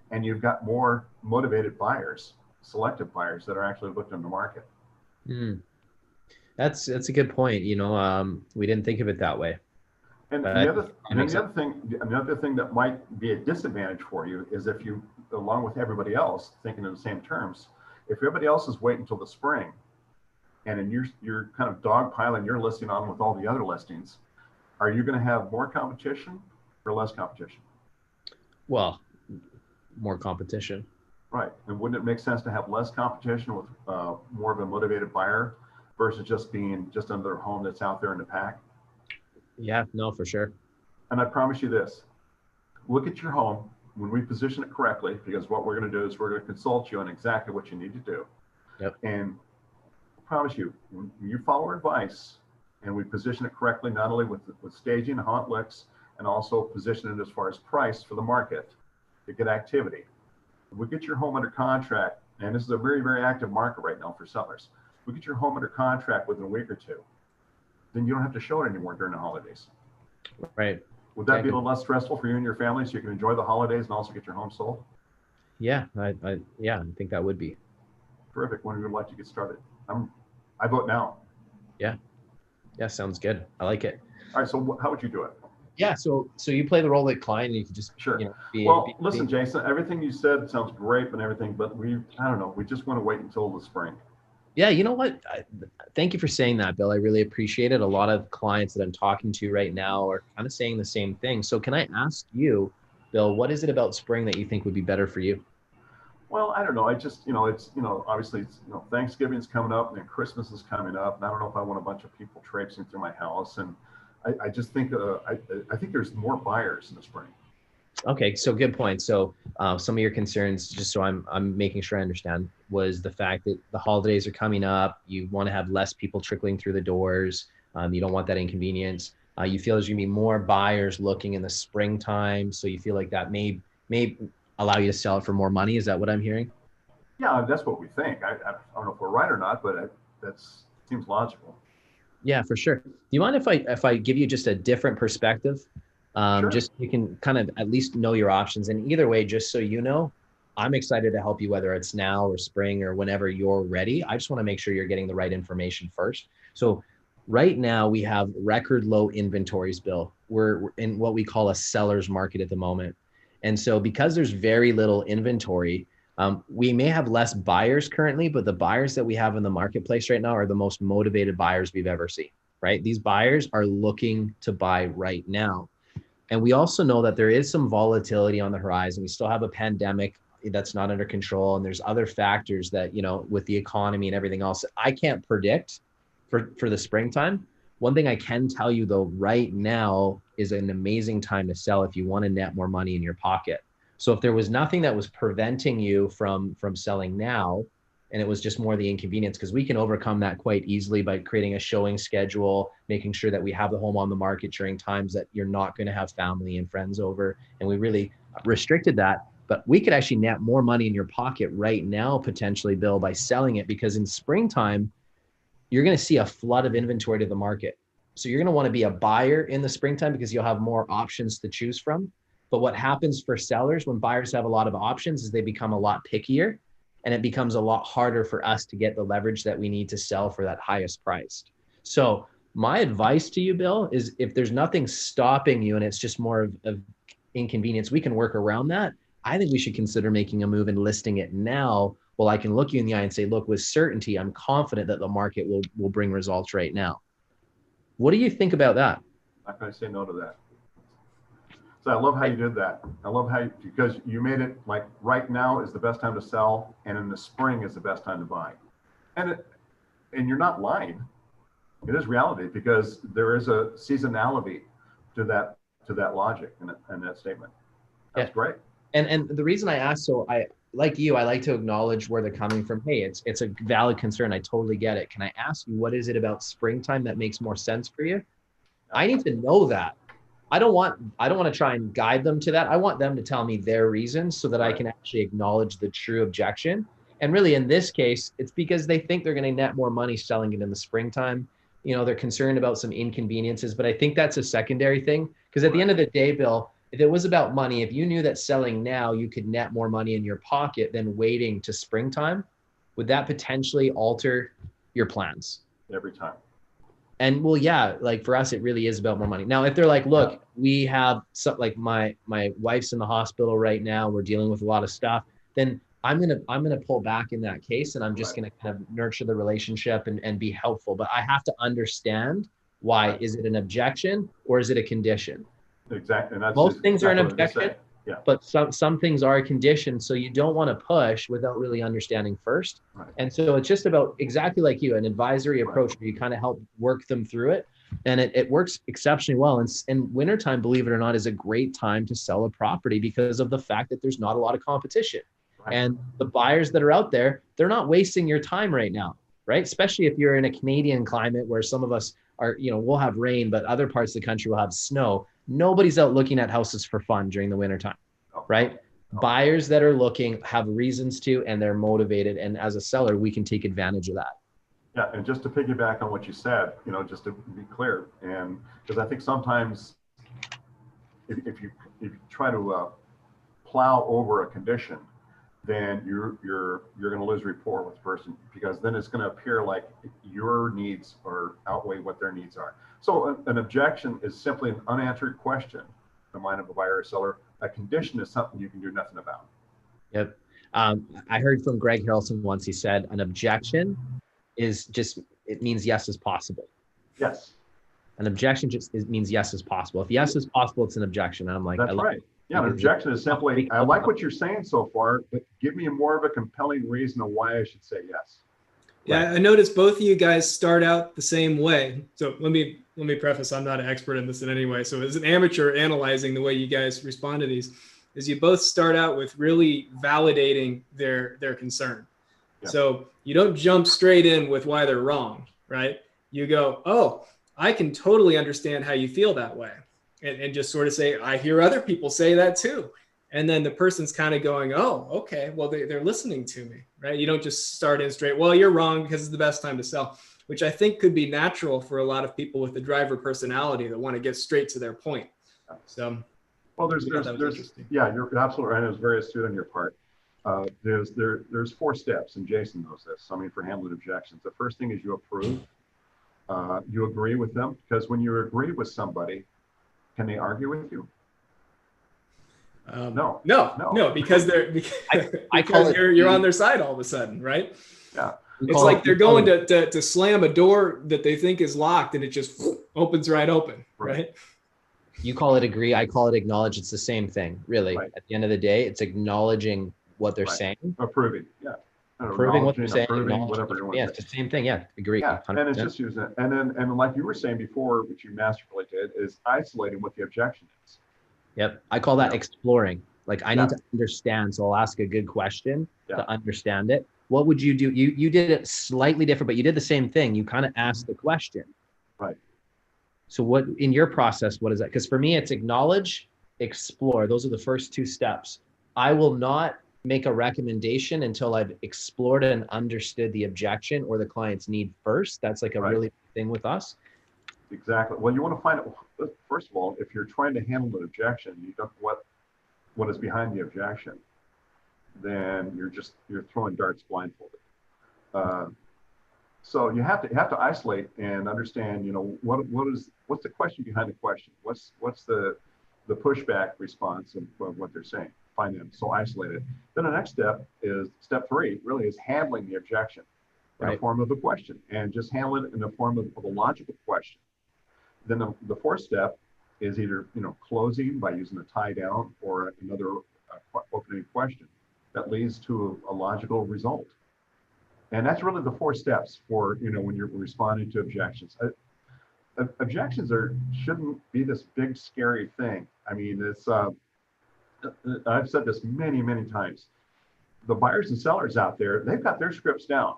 and you've got more motivated buyers, selective buyers that are actually looking on the market? That's a good point. We didn't think of it that way. And the other thing that might be a disadvantage for you is if you, along with everybody else, thinking in the same terms, if everybody else is waiting until the spring, and then you're kind of dogpiling your listing on with all the other listings, are you going to have more competition or less competition? Well, more competition. Right. And wouldn't it make sense to have less competition with more of a motivated buyer versus just being just another home that's out there in the pack? Yeah, no, for sure. And I promise you this, look at your home when we position it correctly, because what we're going to do is we're going to consult you on exactly what you need to do. Yep. And promise you, when you follow our advice and we position it correctly, not only with staging, how it looks, and also position it as far as price for the market to get activity. If we get your home under contract, and this is a very, very active market right now for sellers, if we get your home under contract within a week or two, then you don't have to show it anymore during the holidays. Right. Would that be a little less stressful for you and your family, so you can enjoy the holidays and also get your home sold? Yeah, I think that would be. Terrific. When would you like to get started? I vote now. Yeah, sounds good. I like it. All right, so how would you do it? Yeah. So you play the role of the client, and you can just, Sure. you know, Well, listen, Jason, everything you said sounds great and everything, but I don't know, we just want to wait until the spring. Yeah, you know what? Thank you for saying that, Bill. I really appreciate it. A lot of clients that I'm talking to right now are kind of saying the same thing. So can I ask you, Bill, what is it about spring that you think would be better for you? Well, I don't know. I just, it's, obviously, Thanksgiving's coming up and then Christmas is coming up. And I don't know if I want a bunch of people traipsing through my house. And I just think, I think there's more buyers in the spring. Okay, so good point. So some of your concerns, just so I'm making sure I understand, was the fact that the holidays are coming up. You want to have less people trickling through the doors. You don't want that inconvenience. You feel there's going to be more buyers looking in the springtime. So you feel like that may allow you to sell it for more money. Is that what I'm hearing? Yeah, that's what we think. I don't know if we're right or not, but that seems logical. Yeah, for sure. Do you mind if I give you just a different perspective? Sure. Just you can kind of at least know your options. And either way, just so you know, I'm excited to help you, whether it's now or spring or whenever you're ready. I just want to make sure you're getting the right information first. So right now we have record low inventories, Bill. We're in what we call a seller's market at the moment. And so because there's very little inventory, we may have less buyers currently, but the buyers that we have in the marketplace right now are the most motivated buyers we've ever seen, right? These buyers are looking to buy right now. And we also know that there is some volatility on the horizon. We still have a pandemic that's not under control. And there's other factors that, with the economy and everything else, I can't predict for the springtime. One thing I can tell you though, right now is an amazing time to sell if you want to net more money in your pocket. So if there was nothing that was preventing you from selling now, and it was just more the inconvenience, because we can overcome that quite easily by creating a showing schedule, making sure that we have the home on the market during times that you're not going to have family and friends over. And we really restricted that. But we could actually net more money in your pocket right now, potentially, Bill, by selling it, because in springtime, you're going to see a flood of inventory to the market. So you're going to want to be a buyer in the springtime because you'll have more options to choose from. But what happens for sellers when buyers have a lot of options is they become a lot pickier, and it becomes a lot harder for us to get the leverage that we need to sell for that highest priced. So my advice to you, Bill, is if there's nothing stopping you and it's just more of inconvenience, we can work around that. I think we should consider making a move and listing it now. Well, I can look you in the eye and say, look, with certainty, I'm confident that the market will bring results right now. What do you think about that? I'm not going to say no to that. So I love how you did that. I love because you made it like right now is the best time to sell, and in the spring is the best time to buy. And you're not lying. It is reality, because there is a seasonality to that logic and that statement. That's great. And the reason I asked, so I like to acknowledge where they're coming from. Hey, it's a valid concern. I totally get it. Can I ask you, what is it about springtime that makes more sense for you? I need to know that. I don't want to try and guide them to that. I want them to tell me their reasons so that I can actually acknowledge the true objection. And really, in this case, it's because they think they're going to net more money selling it in the springtime. They're concerned about some inconveniences, but I think that's a secondary thing. Because at the end of the day, Bill, if it was about money, if you knew that selling now you could net more money in your pocket than waiting to springtime, would that potentially alter your plans? Every time. And well, yeah, like for us, it really is about more money. Now, if they're like, look, we have something like my wife's in the hospital right now, we're dealing with a lot of stuff, then I'm gonna pull back in that case, and I'm just gonna kind of nurture the relationship and be helpful. But I have to understand why. Is it an objection or is it a condition? Exactly. And that's Most things are an objection. Yeah. But some things are a condition. So you don't want to push without really understanding first. Right. And so it's just about exactly like you, an advisory approach where you kind of help work them through it. And it works exceptionally well. And wintertime, believe it or not, is a great time to sell a property because of the fact that there's not a lot of competition. Right. And the buyers that are out there, they're not wasting your time right now, right? Especially if you're in a Canadian climate where some of us are, we'll have rain, but other parts of the country will have snow. Nobody's out looking at houses for fun during the wintertime, right? Buyers that are looking have reasons to, and they're motivated. And as a seller, we can take advantage of that. Yeah, and just to piggyback on what you said, just to be clear, and because I think sometimes if you try to plow over a condition, then you're going to lose rapport with the person, because then it's going to appear like your needs are outweigh what their needs are. So an objection is simply an unanswered question in the mind of a buyer or seller. A condition is something you can do nothing about. Yep. I heard from Greg Harrelson once. He said an objection is just, it means yes is possible. Yes. An objection just means yes is possible. If yes is possible, it's an objection. And I'm like, that's right. Yeah, an objection is simply, I like what you're saying so far, but give me more of a compelling reason of why I should say yes. Yeah, right. I noticed both of you guys start out the same way. So let me preface, I'm not an expert in this in any way. So as an amateur analyzing the way you guys respond to these, is you both start out with really validating their concern. Yeah. So you don't jump straight in with why they're wrong, right? You go, oh, I can totally understand how you feel that way. And just sort of say, I hear other people say that too. And then the person's kind of going, oh, okay, well, they're listening to me, right? You don't just start in straight, well, you're wrong because it's the best time to sell, which I think could be natural for a lot of people with the driver personality that want to get straight to their point. So, well, there's yeah, you're absolutely right. It was very astute on your part. There's 4 steps, and Jason knows this. I mean, for handling objections, the first thing is you approve, you agree with them, because when you agree with somebody, can they argue with you? No, because you're on their side all of a sudden, right? Yeah. It's like they're going to slam a door that they think is locked, and it just opens right open, right? You call it agree, I call it acknowledge. It's the same thing, really. Right. At the end of the day, it's acknowledging what they're saying. Approving, yeah. Approving what they're saying, whatever you want. Yeah, it's the same thing. Yeah, agree. Yeah, 100%. And it's just using it. And like you were saying before, which you masterfully did, is isolating what the objection is. Yep. I call that exploring. Like I need to understand. So I'll ask a good question to understand it. What would you do? You did it slightly different, but you did the same thing. You kind of asked the question. Right. So what in your process, what is that? Because for me, it's acknowledge, explore. Those are the first 2 steps. I will not make a recommendation until I've explored and understood the objection or the client's need first. That's like a really big thing with us. Exactly. Well, you want to find out, first of all, if you're trying to handle an objection, you don't know what is behind the objection, then you're throwing darts blindfolded. So you have to isolate and understand, what's the question behind the question? What's the pushback response of what they're saying? Find them. So isolate it. Then the next step is step 3, really is handling the objection in the form of a question, and just handle it in the form of a logical question. Then the 4th step is either closing by using a tie down or another opening question that leads to a logical result. And that's really the 4 steps for when you're responding to objections. Objections shouldn't be this big scary thing. I mean, it's I've said this many times. The buyers and sellers out there, they've got their scripts down.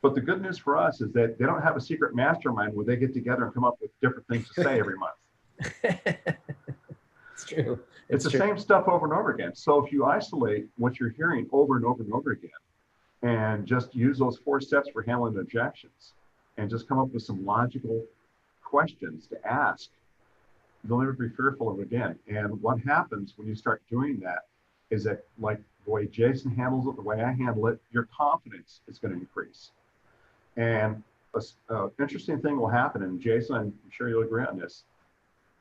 But the good news for us is that they don't have a secret mastermind where they get together and come up with different things to say every month. It's true. It's the same stuff over and over again. So if you isolate what you're hearing over and over and over again, and just use those 4 steps for handling objections, and just come up with some logical questions to ask, you'll never be fearful of it again. And what happens when you start doing that is that, like the way Jason handles it, the way I handle it, your confidence is going to increase. And an interesting thing will happen, and Jason, I'm sure you'll agree on this,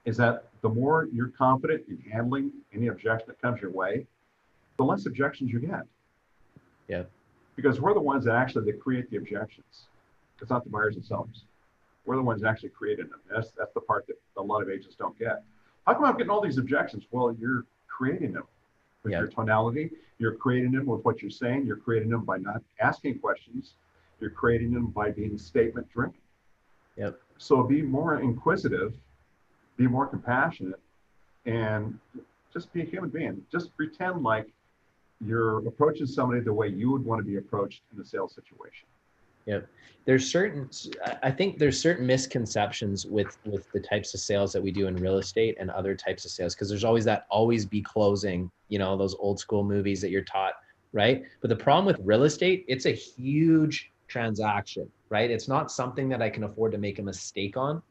is that the more you're confident in handling any objection that comes your way, the less objections you get. Yeah. Because we're the ones that create the objections. It's not the buyers and sellers. We're the ones that actually created them. That's the part that a lot of agents don't get. How come I'm getting all these objections? Well, you're creating them with your tonality. You're creating them with what you're saying. You're creating them by not asking questions. You're creating them by being statement driven. Yep. So be more inquisitive, be more compassionate, and just be a human being. Just pretend like you're approaching somebody the way you would want to be approached in a sales situation. Yeah, I think there's certain misconceptions with the types of sales that we do in real estate and other types of sales, because there's always be closing, those old school movies that you're taught, right? But the problem with real estate, it's a huge transaction, right? It's not something that I can afford to make a mistake on.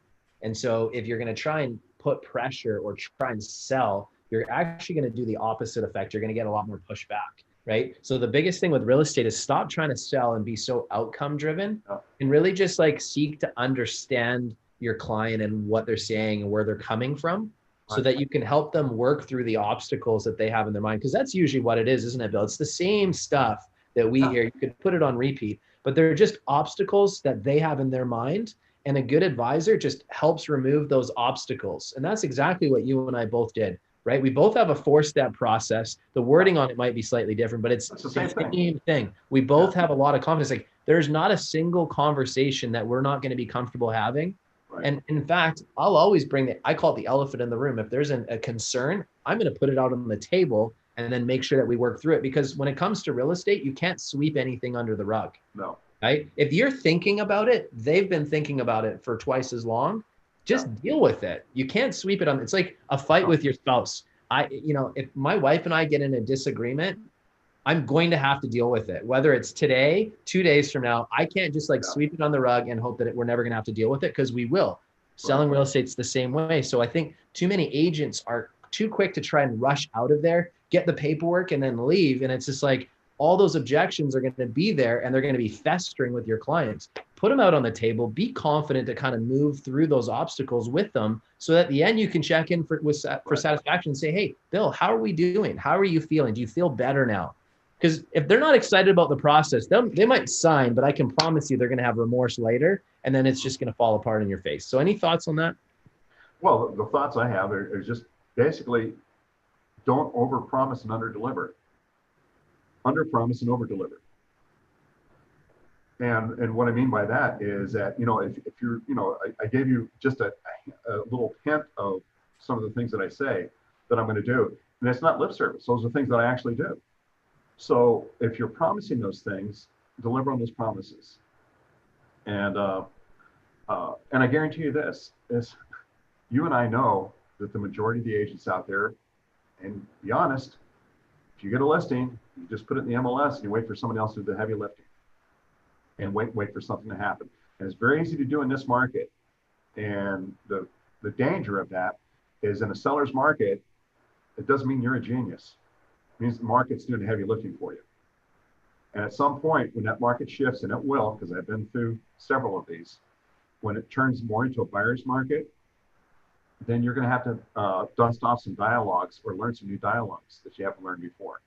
And so if you're going to try and put pressure or try and sell, you're actually going to do the opposite effect. You're going to get a lot more pushback. right? So the biggest thing with real estate is stop trying to sell and be so outcome driven, and really just like seek to understand your client and what they're saying and where they're coming from, so that you can help them work through the obstacles that they have in their mind. Because that's usually what it is, isn't it, Bill? It's the same stuff that we hear. You could put it on repeat, but they're just obstacles that they have in their mind. And a good advisor just helps remove those obstacles. And that's exactly what you and I both did, right? We both have a 4-step process. The wording on it might be slightly different, but it's the same thing. We both have a lot of confidence. Like, there's not a single conversation that we're not going to be comfortable having. Right. And in fact, I'll always bring I call it the elephant in the room. If there's a concern, I'm going to put it out on the table and then make sure that we work through it. Because when it comes to real estate, you can't sweep anything under the rug. No. Right? If you're thinking about it, they've been thinking about it for twice as long. Just deal with it. You can't sweep it on. It's like a fight with your spouse. If my wife and I get in a disagreement, I'm going to have to deal with it. Whether it's today, 2 days from now, I can't just sweep it on the rug and hope that we're never going to have to deal with it, because we will. Selling real estate's the same way. So I think too many agents are too quick to try and rush out of there, get the paperwork, and then leave. And it's just like, all those objections are going to be there and they're going to be festering with your clients. Put them out on the table, be confident to kind of move through those obstacles with them, so that at the end you can check in for satisfaction and say, hey, Bill, how are we doing? How are you feeling? Do you feel better now? Because if they're not excited about the process, they might sign, but I can promise you they're going to have remorse later, and then it's just going to fall apart in your face. So any thoughts on that? Well, the thoughts I have are just basically, don't overpromise and underdeliver. Underpromise and overdeliver. And what I mean by that is that, if you're, I gave you just a little hint of some of the things that I say that I'm going to do. And it's not lip service. Those are things that I actually do. So if you're promising those things, deliver on those promises. And I guarantee you this, is you and I know that the majority of the agents out there, and be honest, if you get a listing, you just put it in the MLS and you wait for somebody else to do the heavy lifting, and wait for something to happen. And it's very easy to do in this market. And the danger of that is, in a seller's market, it doesn't mean you're a genius. It means the market's doing the heavy lifting for you. And at some point, when that market shifts, and it will, because I've been through several of these, when it turns more into a buyer's market, then you're going to have to dust off some dialogues or learn some new dialogues that you haven't learned before.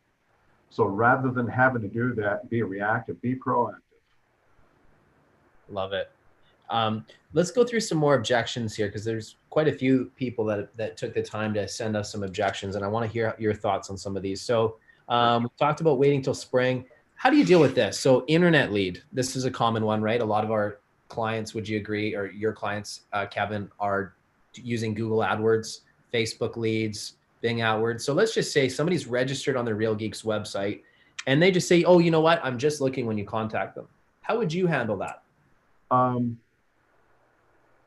So rather than having to do that, be reactive, be proactive. Love it. Let's go through some more objections here, because there's quite a few people that took the time to send us some objections, and I want to hear your thoughts on some of these. So we talked about waiting till spring. How do you deal with this? So internet lead, this is a common one, right? A lot of our clients, would you agree, or your clients, Kevin, are using Google AdWords, Facebook leads, Bing AdWords. So let's just say somebody's registered on the Real Geeks website and they just say, oh, you know what? I'm just looking when you contact them. How would you handle that?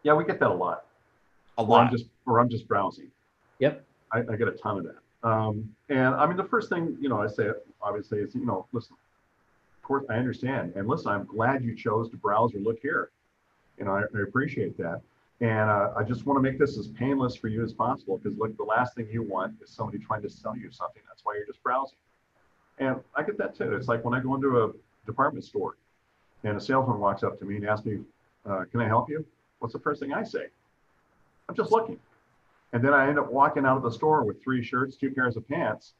Yeah, we get that a lot. Or I'm just browsing. Yep. I get a ton of that. And I mean, the first thing, I say, obviously, is, listen, of course, I understand. And listen, I'm glad you chose to browse or look here. I appreciate that. And I just want to make this as painless for you as possible, because look, the last thing you want is somebody trying to sell you something. That's why you're just browsing. And I get that too. It's like when I go into a department store and a salesman walks up to me and asks me, can I help you? What's the first thing I say? I'm just looking. And then I end up walking out of the store with 3 shirts, 2 pairs of pants,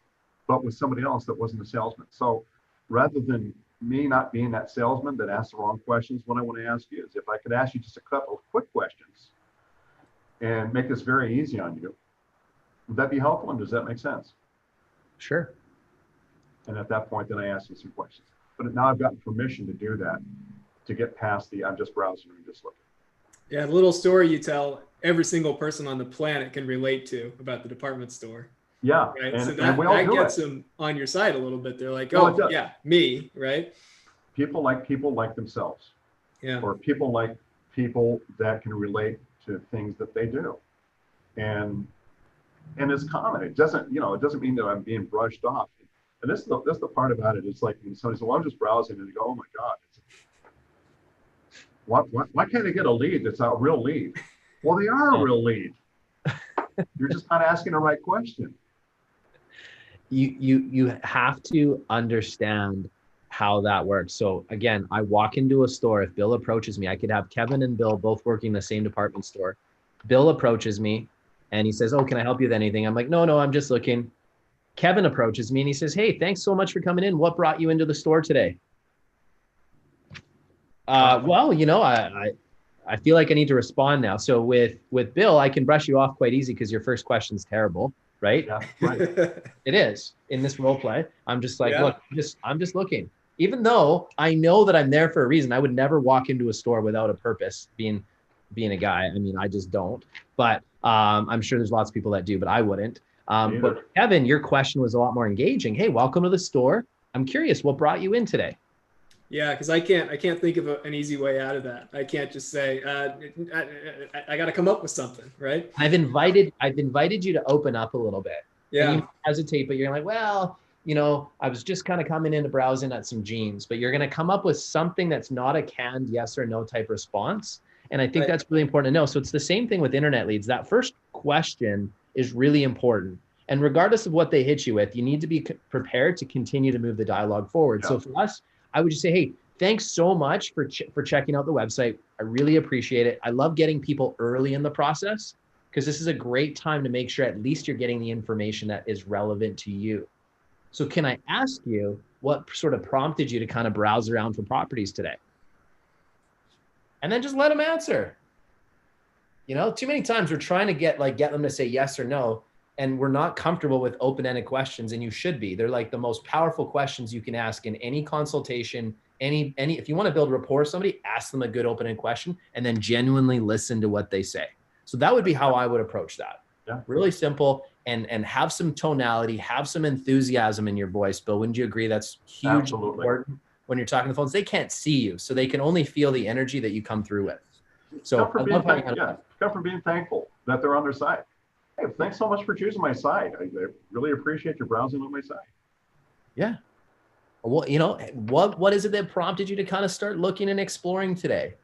but with somebody else that wasn't a salesman. So rather than me not being that salesman that asks the wrong questions, what I want to ask you is, if I could ask you just a couple of quick questions and make this very easy on you, would that be helpful? And does that make sense? Sure. And at that point, then I ask you some questions. But now I've gotten permission to do that, to get past the I'm just browsing and just looking. Yeah, the little story you tell, every single person on the planet can relate to about the department store. Yeah. Right. And, so that gets them on your side a little bit. They're like, oh, yeah, me, right? People like themselves. Yeah. Or people like people that can relate to things that they do. And it's common. It doesn't mean that I'm being brushed off. And this is the part about it. It's like when somebody says, well, I'm just browsing, and you go, oh my God. Why can't I get a lead that's a real lead? Well, they are a real lead. You're just not asking the right question. you have to understand how that works. So again, I walk into a store. If Bill approaches me, I could have Kevin and Bill both working the same department store. Bill approaches me and he says, "Oh, can I help you with anything?" I'm like, no, I'm just looking. Kevin approaches me and he says, "Hey, thanks so much for coming in. What brought you into the store today?" Well, I feel like I need to respond now. So with Bill, I can brush you off quite easy because your first question's terrible, right? Yeah, right. It is in this role play. I'm just like, Yeah. look, I'm just looking. Even though I know that I'm there for a reason, I would never walk into a store without a purpose. Being a guy, I mean, I just don't. But I'm sure there's lots of people that do, but I wouldn't. But Kevin, your question was a lot more engaging. Hey, welcome to the store. I'm curious, what brought you in today? Yeah, because I can't think of an easy way out of that. I can't just say I got to come up with something, right? I've invited you to open up a little bit. Yeah. And you hesitate, but you're like, well, I was just kind of coming in to browsing at some jeans, but you're going to come up with something that's not a canned yes or no type response. And I think that's really important to know. So it's the same thing with internet leads. That first question is really important. And regardless of what they hit you with, you need to be prepared to continue to move the dialogue forward. Yeah. So for us, I would just say, hey, thanks so much for checking out the website. I really appreciate it. I love getting people early in the process because this is a great time to make sure at least you're getting the information that is relevant to you. So can I ask you what sort of prompted you to kind of browse around for properties today? And then just let them answer. Too many times we're trying to get them to say yes or no, and we're not comfortable with open-ended questions, and you should be. They're like the most powerful questions you can ask in any consultation, if you want to build rapport with somebody, ask them a good open-ended question and then genuinely listen to what they say. So that would be how I would approach that. Yeah. Really simple, and have some tonality, have some enthusiasm in your voice. Bill, wouldn't you agree that's hugely important when you're talking to the phones? They can't see you, so they can only feel the energy that you come through with. So come from being thankful that they're on their side. Hey, thanks so much for choosing my site. I really appreciate your browsing on my site. Yeah. Well, what is it that prompted you to kind of start looking and exploring today?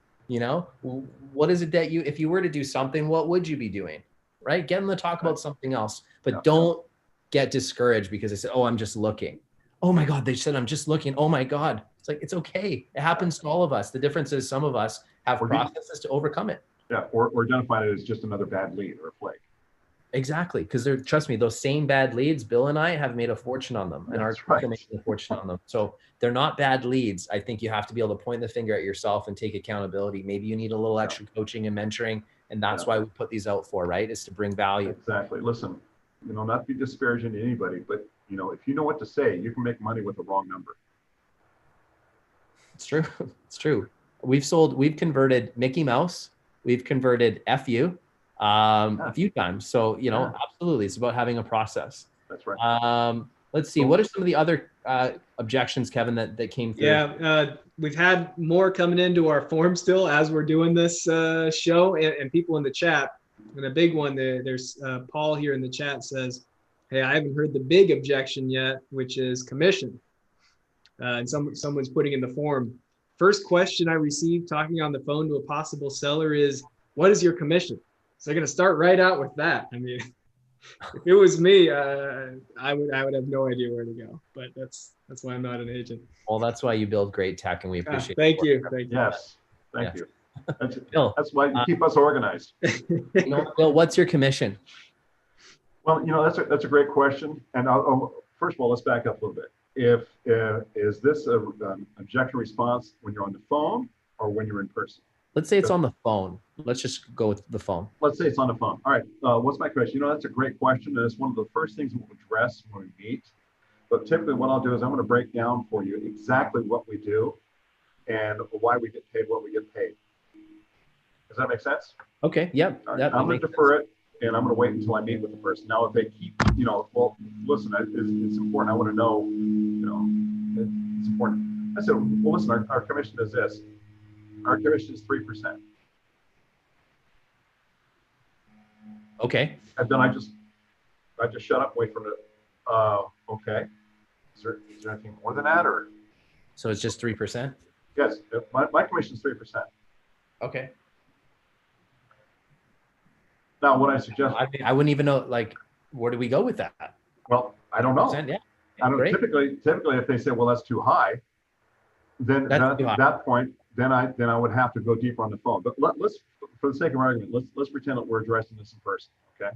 What is it that if you were to do something, what would you be doing? Right? Get them to talk about something else, but don't get discouraged because they said, "Oh, I'm just looking." Oh my God, they said, "I'm just looking." Oh my God. It's like, it's okay. It happens to all of us. The difference is some of us have processes to overcome it. Yeah. Or identify it as just another bad lead or a flake. Exactly. Because trust me, those same bad leads, Bill and I have made a fortune on them, and our team are making a fortune on them. So they're not bad leads. I think you have to be able to point the finger at yourself and take accountability. Maybe you need a little extra coaching and mentoring, and that's why we put these out for, right? Is to bring value. Exactly. Listen, not to be disparaging to anybody, but if you know what to say, you can make money with the wrong number. It's true. It's true. We've converted Mickey Mouse. We've converted FU. A few times. So, absolutely. It's about having a process. That's right. Let's see. What are some of the other objections, Kevin, that came through? Yeah. We've had more coming into our form still as we're doing this show, and people in the chat. And a big one there's Paul here in the chat says, "Hey, I haven't heard the big objection yet, which is commission." And someone's putting in the form, "First question I received talking on the phone to a possible seller is, what is your commission?" So they're going to start right out with that. I mean, if it was me, I would have no idea where to go. But that's why I'm not an agent. Well, that's why you build great tech, and we appreciate. Thank you. Yes, thank you. That's why you keep us organized. Bill, what's your commission? Well, that's a great question. And first of all, let's back up a little bit. Is this an objection response when you're on the phone or when you're in person? Let's say it's on the phone. Let's just go with the phone. Let's say it's on the phone. All right. What's my question? That's a great question. And it's one of the first things we'll address when we meet. But typically what I'll do is I'm going to break down for you exactly what we do and why we get paid what we get paid. Does that make sense? Okay. Yep. Right. I'm going to defer it, and I'm going to wait until I meet with the person. Now, if they keep, well, listen, it's important. I want to know, it's important. I said, well, listen, our commission is this. Our commission is 3%. Okay. And then I just shut up, wait for it. Okay. Is there anything more than that, or? So it's just 3%? Yes, my commission is 3%. Okay. Now, what I suggest, I wouldn't even know, where do we go with that? Well, I don't know. Yeah. I don't Great. typically if they say, well, that's too high, then at that point, then I would have to go deeper on the phone. But let's, for the sake of argument, let's pretend that we're addressing this in person, okay?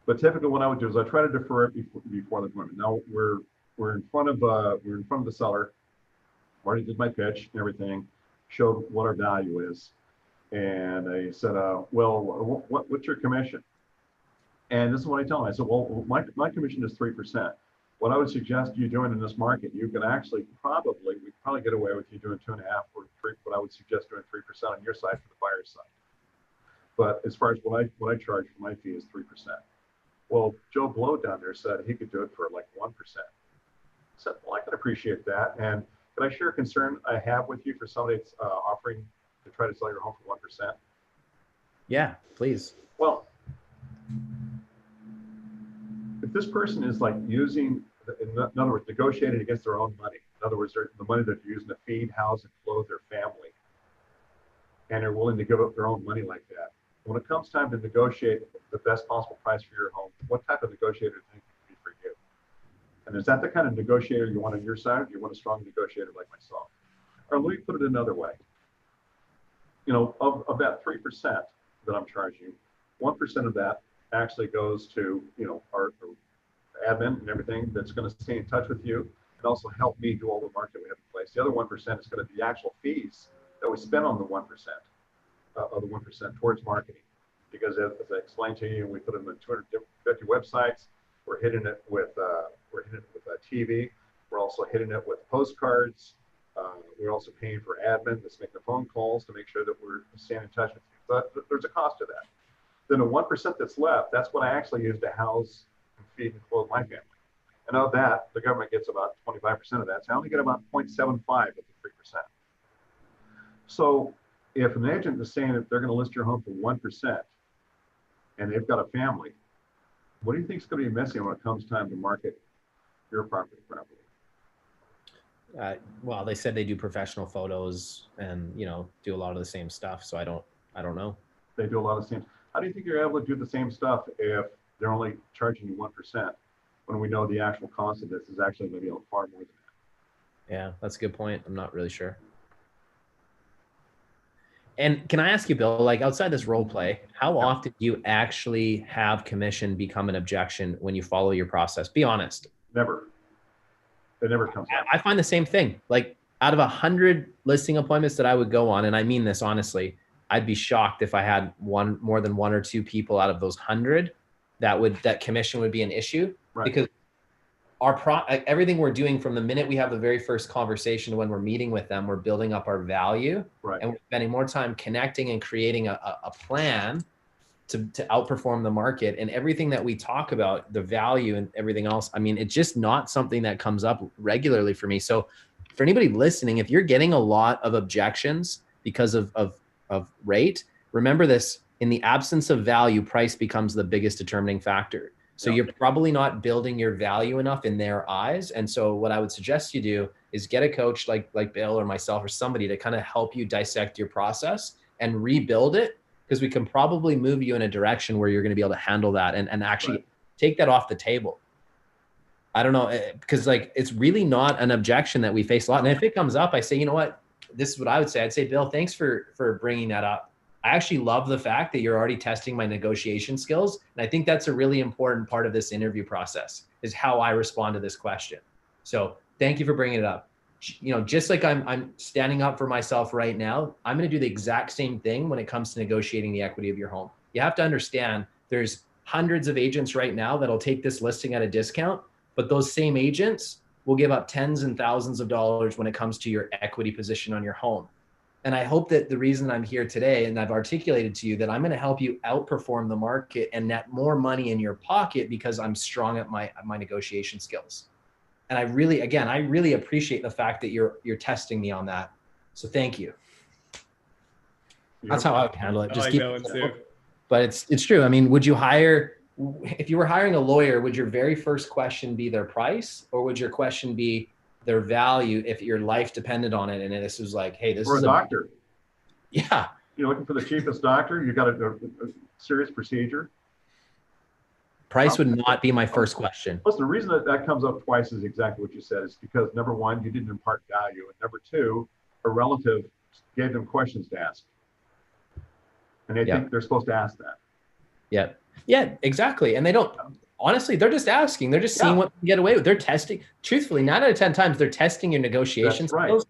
But typically, what I would do is I try to defer it before the appointment. Now we're in front of the seller. Already did my pitch and everything, showed what our value is, and I said, well, what's your commission? And this is what I tell them. I said, well, my commission is 3%. What I would suggest you doing in this market, you can actually we probably get away with you doing 2.5 or 3, but I would suggest doing 3% on your side for the buyer's side. But as far as what I charge for my fee is 3%. Well, Joe Blow down there said he could do it for like 1%. I said, well, I can appreciate that. And can I share a concern I have with you for somebody that's offering to try to sell your home for 1%? Yeah, please. Well, if this person is like using, in other words, negotiating against their own money, in other words, the money that they're using to feed, house, and clothe their family, and they're willing to give up their own money like that, when it comes time to negotiate the best possible price for your home, what type of negotiator do you think would be for you? And is that the kind of negotiator you want on your side, or do you want a strong negotiator like myself? Or let me put it another way. You know, of that 3% that I'm charging, 1% of that actually goes to, you know, our admin and everything that's going to stay in touch with you and also help me do all the market we have in place. The other 1% is going to be actual fees that we spend on the 1% of the 1% towards marketing. Because as I explained to you, we put them in 250 websites. We're hitting it with TV. We're also hitting it with postcards. We're also paying for admin that's making the phone calls to make sure that we're staying in touch with you. But there's a cost to that. Then the 1% that's left, that's what I actually use to house and feed and clothe my family. And of that, the government gets about 25% of that. So I only get about 0.75 of the 3%. So if an agent is saying that they're going to list your home for 1% and they've got a family, what do you think is going to be missing when it comes time to market your property properly? Well, they said they do professional photos and, you know, do a lot of the same stuff. So I don't know. They do a lot of things. How do you think you're able to do the same stuff if they're only charging you 1% when we know the actual cost of this is actually going to be far more than that? Yeah, that's a good point. I'm not really sure. And can I ask you, Bill, like outside this role play, how often do you actually have commission become an objection when you follow your process? Be honest. Never. It never comes up. I find the same thing. Like out of 100 listing appointments that I would go on, and I mean this honestly, I'd be shocked if I had more than 1 or 2 people out of those 100 that commission would be an issue. Right. Because everything we're doing from the minute we have the very first conversation to when we're meeting with them, we're building up our value. Right. And we're spending more time connecting and creating a plan to outperform the market. And everything that we talk about, the value and everything else, I mean, it's just not something that comes up regularly for me. So for anybody listening, if you're getting a lot of objections because of rate, remember this: in the absence of value, price becomes the biggest determining factor. So you're probably not building your value enough in their eyes. And so what I would suggest you do is get a coach like Bill or myself or somebody to kind of help you dissect your process and rebuild it, because we can probably move you in a direction where you're going to be able to handle that and actually take that off the table. I don't know, because like it's really not an objection that we face a lot. And if it comes up, I say, you know what, this is what I would say. I'd say, Bill, thanks for bringing that up. I actually love the fact that you're already testing my negotiation skills. And I think that's a really important part of this interview process, is how I respond to this question. So thank you for bringing it up. You know, just like I'm standing up for myself right now, I'm going to do the exact same thing when it comes to negotiating the equity of your home. You have to understand there's hundreds of agents right now that'll take this listing at a discount, but those same agents will give up tens and thousands of dollars when it comes to your equity position on your home. And I hope that the reason I'm here today, and I've articulated to you that I'm going to help you outperform the market and net more money in your pocket because I'm strong at my negotiation skills. And I really appreciate the fact that you're testing me on that. So thank you. That's how I would handle it. Just keep it simple. But it's true. I mean, would you if you were hiring a lawyer, would your very first question be their price, or would your question be their value if your life depended on it? And this was like, hey, this is a doctor. Yeah. You're looking for the cheapest doctor. You got a serious procedure. Price would not be my first question. Plus, the reason that comes up twice is exactly what you said, is because number one, you didn't impart value, and number two, a relative gave them questions to ask. And they think they're supposed to ask that. Yeah. Yeah, exactly. And they don't, honestly, they're just asking. They're just seeing what they get away with. They're testing. Truthfully, 9 out of 10 times, they're testing your negotiation skills.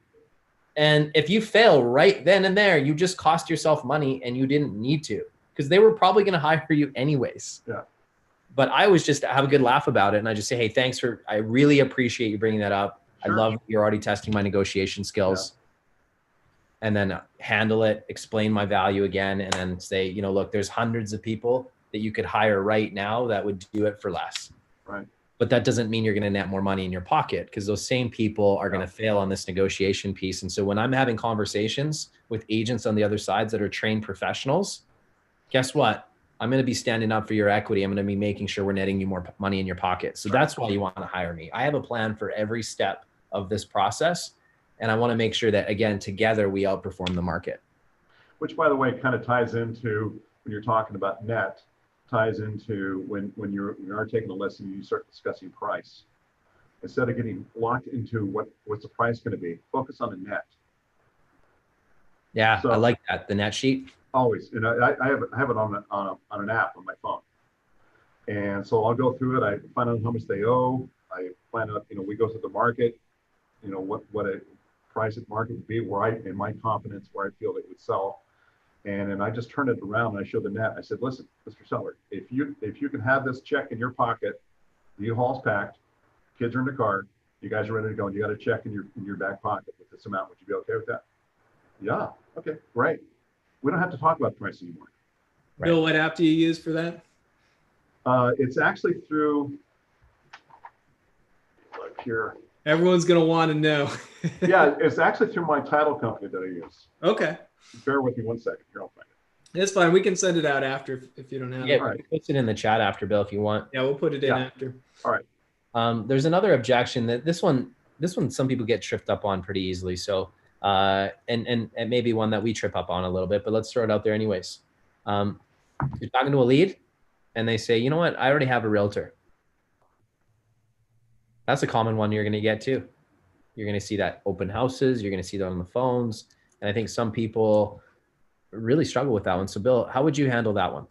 And if you fail right then and there, you just cost yourself money and you didn't need to, because they were probably going to hire you anyways. Yeah. But I was just have a good laugh about it. And I just say, hey, thanks I really appreciate you bringing that up. Sure. I love that you're already testing my negotiation skills. Yeah. And then handle it, explain my value again, and then say, look, there's hundreds of people that you could hire right now that would do it for less. Right. But that doesn't mean you're going to net more money in your pocket, because those same people are going to fail on this negotiation piece. And so when I'm having conversations with agents on the other sides that are trained professionals, guess what? I'm going to be standing up for your equity. I'm going to be making sure we're netting you more money in your pocket. So that's why you want to hire me. I have a plan for every step of this process. And I want to make sure that, again, together we outperform the market. Which, by the way, kind of ties into, when you're talking about net, ties into when you are taking a lesson, you start discussing price. Instead of getting locked into what's the price going to be, focus on the net. Yeah, so, I like that. The net sheet. Always. And I have it on an app on my phone. And so I'll go through it. I find out how much they owe. I find out, we go to the market, what a price at market would be, in my confidence, where I feel it would sell. And then I just turn it around and I show the net. I said, listen, Mr. Seller, if you can have this check in your pocket, the U-Haul's packed, kids are in the car, you guys are ready to go, and you got a check in your back pocket with this amount, would you be okay with that? Yeah, okay, great. We don't have to talk about price anymore. Right. Bill, what app do you use for that? It's actually through, like here. Everyone's going to want to know. Yeah, it's actually through my title company that I use. Okay. Bear with me 1 second. Here, I'll find it. It's fine. We can send it out after if you don't have it. Yeah, right. Put it in the chat after, Bill, if you want. Yeah, we'll put it in after. All right. There's another objection that this one some people get tripped up on pretty easily. So, and maybe one that we trip up on a little bit, but let's throw it out there anyways. You're talking to a lead and they say, you know what? I already have a realtor. That's a common one you're going to get too. You're going to see that open houses. You're going to see that on the phones. And I think some people really struggle with that one. So Bill, how would you handle that one?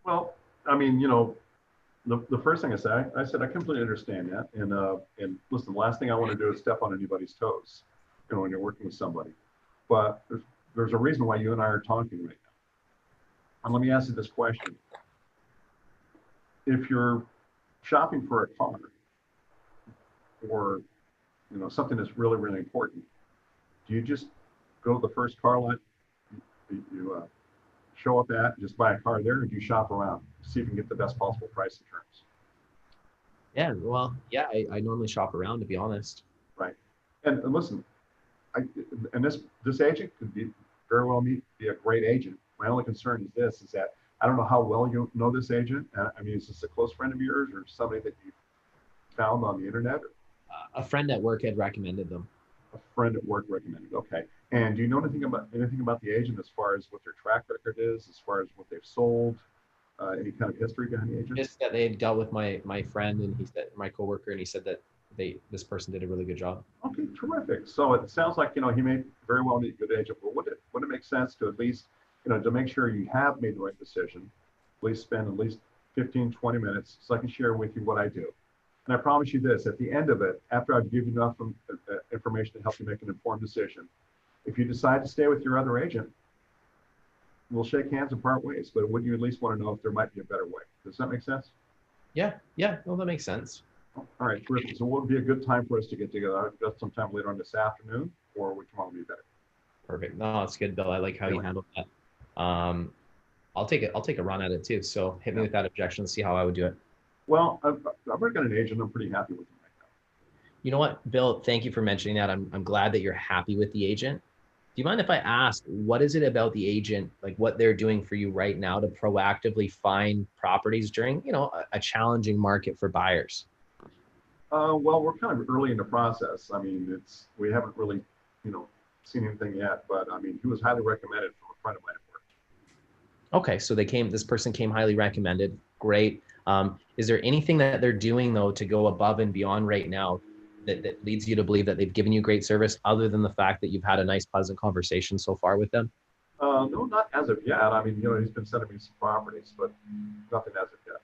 Well, I mean, the first thing I said, I completely understand that. And listen, the last thing I want to do is step on anybody's toes, when you're working with somebody. But there's a reason why you and I are talking right now. And let me ask you this question. If you're shopping for a car or, something that's really, really important, do you just go to the first car lot you show up at, just buy a car there, or do you shop around, see if you can get the best possible price and terms? Yeah, well, yeah, I normally shop around, to be honest. Right. And listen, this agent could very well be a great agent. My only concern is that I don't know how well you know this agent. I mean, is this a close friend of yours or somebody that you found on the internet? A friend at work had recommended them. A friend at work recommended. Okay. And do you know anything about the agent as far as what their track record is, as far as what they've sold, any kind of history behind the agent? Just that they had dealt with my friend, and he said, my coworker, and he said that this person did a really good job. Okay, terrific. So it sounds like he may very well be a good agent, but would it make sense to at least to make sure you have made the right decision, please spend at least 15, 20 minutes so I can share with you what I do. And I promise you this, at the end of it, after I've given you enough information to help you make an informed decision, if you decide to stay with your other agent, we'll shake hands and part ways, but wouldn't you at least want to know if there might be a better way? Does that make sense? Yeah, well, that makes sense. All right, terrific. So what would be a good time for us to get together? I've got some time later on this afternoon, or which one would be better? Perfect. No, it's good, Bill. I like how you handled that. I'll take a run at it too. So hit me with that objection and see how I would do it. Well, I've already got an agent. I'm pretty happy with him right now. You know what, Bill, thank you for mentioning that. I'm glad that you're happy with the agent. Do you mind if I ask, what is it about the agent, like what they're doing for you right now to proactively find properties during, a challenging market for buyers? Well, we're kind of early in the process. I mean, we haven't really, seen anything yet, but I mean, he was highly recommended from a friend of mine at work. Okay, so this person came highly recommended. Great. Is there anything that they're doing though to go above and beyond right now that leads you to believe that they've given you great service, other than the fact that you've had a nice, pleasant conversation so far with them? No, not as of yet. I mean, he's been sending me some properties, but nothing as of yet.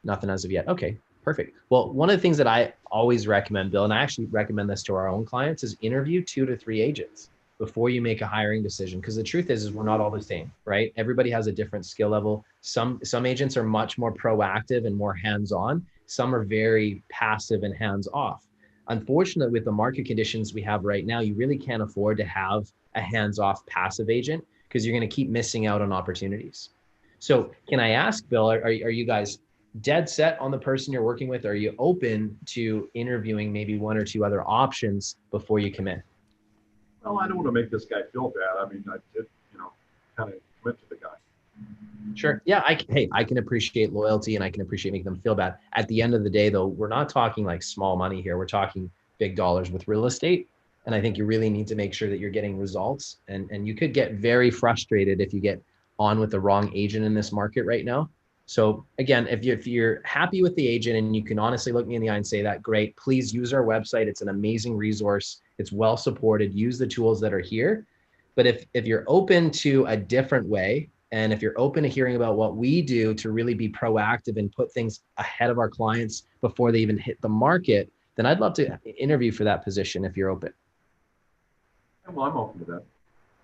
Nothing as of yet. Okay, perfect. Well, one of the things that I always recommend, Bill, and I actually recommend this to our own clients, is interview 2 to 3 agents before you make a hiring decision. Because the truth is we're not all the same, right? Everybody has a different skill level. Some agents are much more proactive and more hands-on. Some are very passive and hands-off. Unfortunately, with the market conditions we have right now, you really can't afford to have a hands-off passive agent, because you're going to keep missing out on opportunities. So can I ask, Bill, are you guys dead set on the person you're working with? Or are you open to interviewing maybe 1 or 2 other options before you commit? Well, I don't want to make this guy feel bad. I mean, I did, kind of commit to the guy. Sure. Yeah. I can appreciate loyalty, and I can appreciate making them feel bad. At the end of the day, though, we're not talking like small money here. We're talking big dollars with real estate. And I think you really need to make sure that you're getting results. And you could get very frustrated if you get on with the wrong agent in this market right now. So again, if you're happy with the agent and you can honestly look me in the eye and say that, great, please use our website. It's an amazing resource. It's well supported. Use the tools that are here. But if you're open to a different way, and if you're open to hearing about what we do to really be proactive and put things ahead of our clients before they even hit the market, then I'd love to interview for that position if you're open. Well, I'm open to that.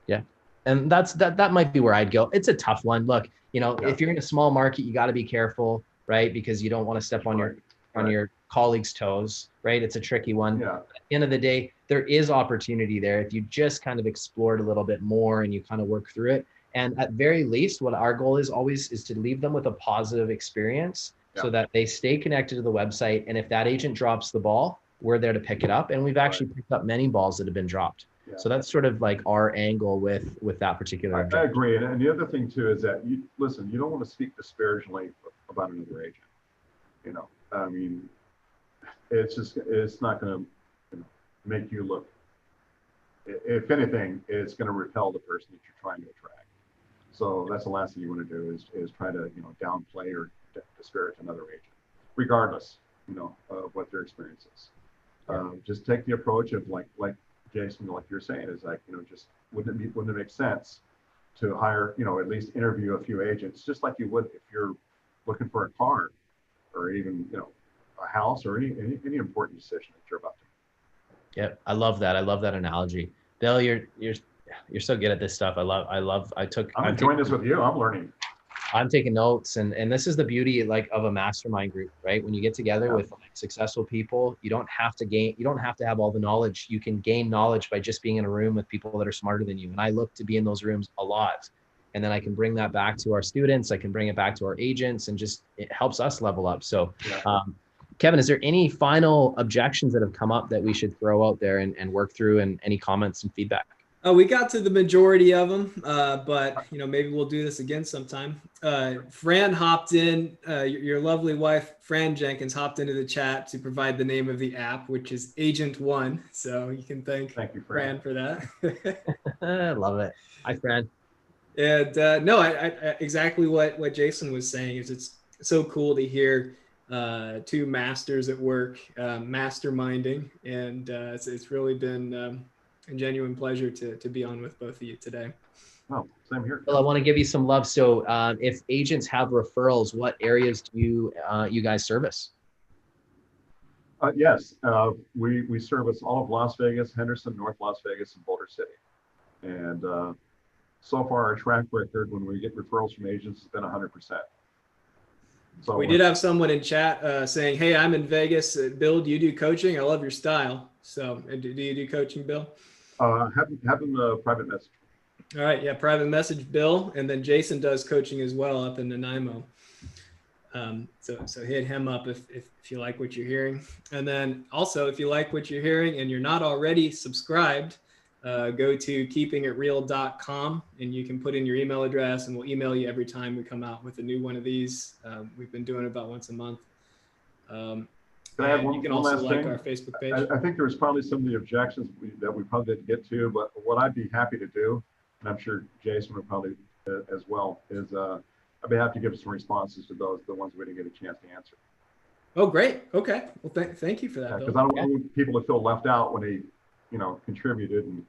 Yeah. And that might be where I'd go. It's a tough one. Look, if you're in a small market, you got to be careful, right? Because you don't want to step on your colleagues' toes, right? It's a tricky one. Yeah. At the end of the day, there is opportunity there if you just kind of explored a little bit more and you kind of work through it. And at very least, what our goal is always is to leave them with a positive experience, so that they stay connected to the website. And if that agent drops the ball, we're there to pick it up. And we've actually picked up many balls that have been dropped. Yeah. So that's sort of like our angle with that particular objective. I agree. And the other thing too is that you don't want to speak disparagingly about another agent. I mean, it's not going to make you look. If anything, it's going to repel the person that you're trying to attract. So that's the last thing you want to do is try to downplay or disparage another agent, regardless of what their experience is. Just take the approach of like Jason, like you're saying, is like, just wouldn't it make sense to hire, at least interview a few agents, just like you would if you're looking for a car or even, a house or any important decision that you're about to make. Yep. I love that. I love that analogy. Bill, you're so good at this stuff. I'm enjoying this with you. I'm learning. I'm taking notes, and this is the beauty of a mastermind group, right? When you get together with successful people, you don't have to have all the knowledge. You can gain knowledge by just being in a room with people that are smarter than you. And I look to be in those rooms a lot. And then I can bring that back to our students. I can bring it back to our agents, and it helps us level up. So, Kevin, is there any final objections that have come up that we should throw out there and work through, and any comments and feedback? We got to the majority of them, but maybe we'll do this again sometime. Fran hopped in, your lovely wife, Fran Jenkins, hopped into the chat to provide the name of the app, which is Agent One. So you can thank you, Fran, for that. I love it. Hi, Fran. And no, I exactly what Jason was saying is it's so cool to hear 2 masters at work, masterminding, and it's really been a genuine pleasure to be on with both of you today. Oh, same here. Well, I want to give you some love. So if agents have referrals, what areas do you guys service? Yes, we service all of Las Vegas, Henderson, North Las Vegas, and Boulder City. And so far, our track record when we get referrals from agents has been 100%. So we did have someone in chat saying, "Hey, I'm in Vegas. Bill, do you do coaching? I love your style." So, do you do coaching, Bill? Have them private message. All right, yeah, private message Bill, and then Jason does coaching as well up in Nanaimo. So hit him up if you like what you're hearing, and then also if you like what you're hearing and you're not already subscribed, go to keepingitreal.com and you can put in your email address, and we'll email you every time we come out with a new one of these. We've been doing it about once a month. Can I add you can also like thing? our Facebook page. I think there's probably some of the objections that we probably didn't get to, but what I'd be happy to do, and I'm sure Jason would probably as well, is I'd be happy to give some responses to those, the ones we didn't get a chance to answer. Oh, great. Okay. Well, thank you for that, Bill. Because I don't want people to feel left out when they, contributed and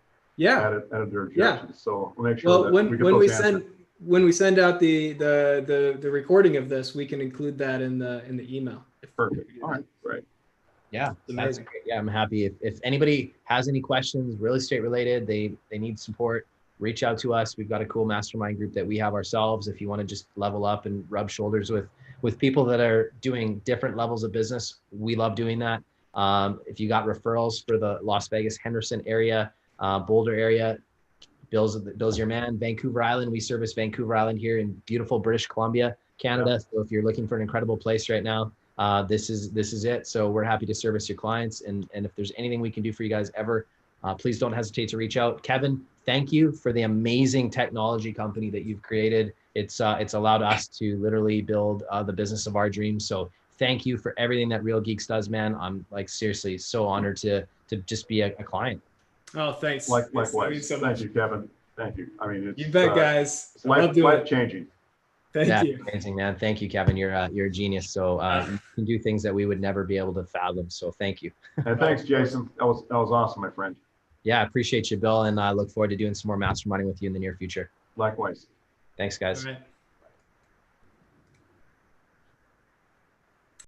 added their objections. So we'll make sure that we get those answered. When we send out the recording of this, we can include that in the email. Perfect. All right. Great. Yeah, that's great. Yeah, I'm happy. If anybody has any questions, real estate related, they need support, reach out to us. We've got a cool mastermind group that we have ourselves. If you want to just level up and rub shoulders with people that are doing different levels of business, we love doing that. If you got referrals for the Las Vegas, Henderson area, Boulder area, Bill's your man. Vancouver Island, we service Vancouver Island here in beautiful British Columbia, Canada. So if you're looking for an incredible place right now, this is it. So we're happy to service your clients. And if there's anything we can do for you guys ever, please don't hesitate to reach out. Kevin, thank you for the amazing technology company that you've created. It's allowed us to literally build the business of our dreams. So thank you for everything that Real Geeks does, man. I'm like seriously so honored to just be a client. Oh, thanks. Likewise. So Thank you, Kevin. Thank you. I mean, it's, you bet, guys. It's life changing. Thank you. Amazing, man. Thank you, Kevin. You're a genius. So you can do things that we would never be able to fathom. So thank you. And thanks, Jason. That was awesome, my friend. Yeah, I appreciate you, Bill, and I look forward to doing some more masterminding with you in the near future. Likewise. Thanks, guys. All right.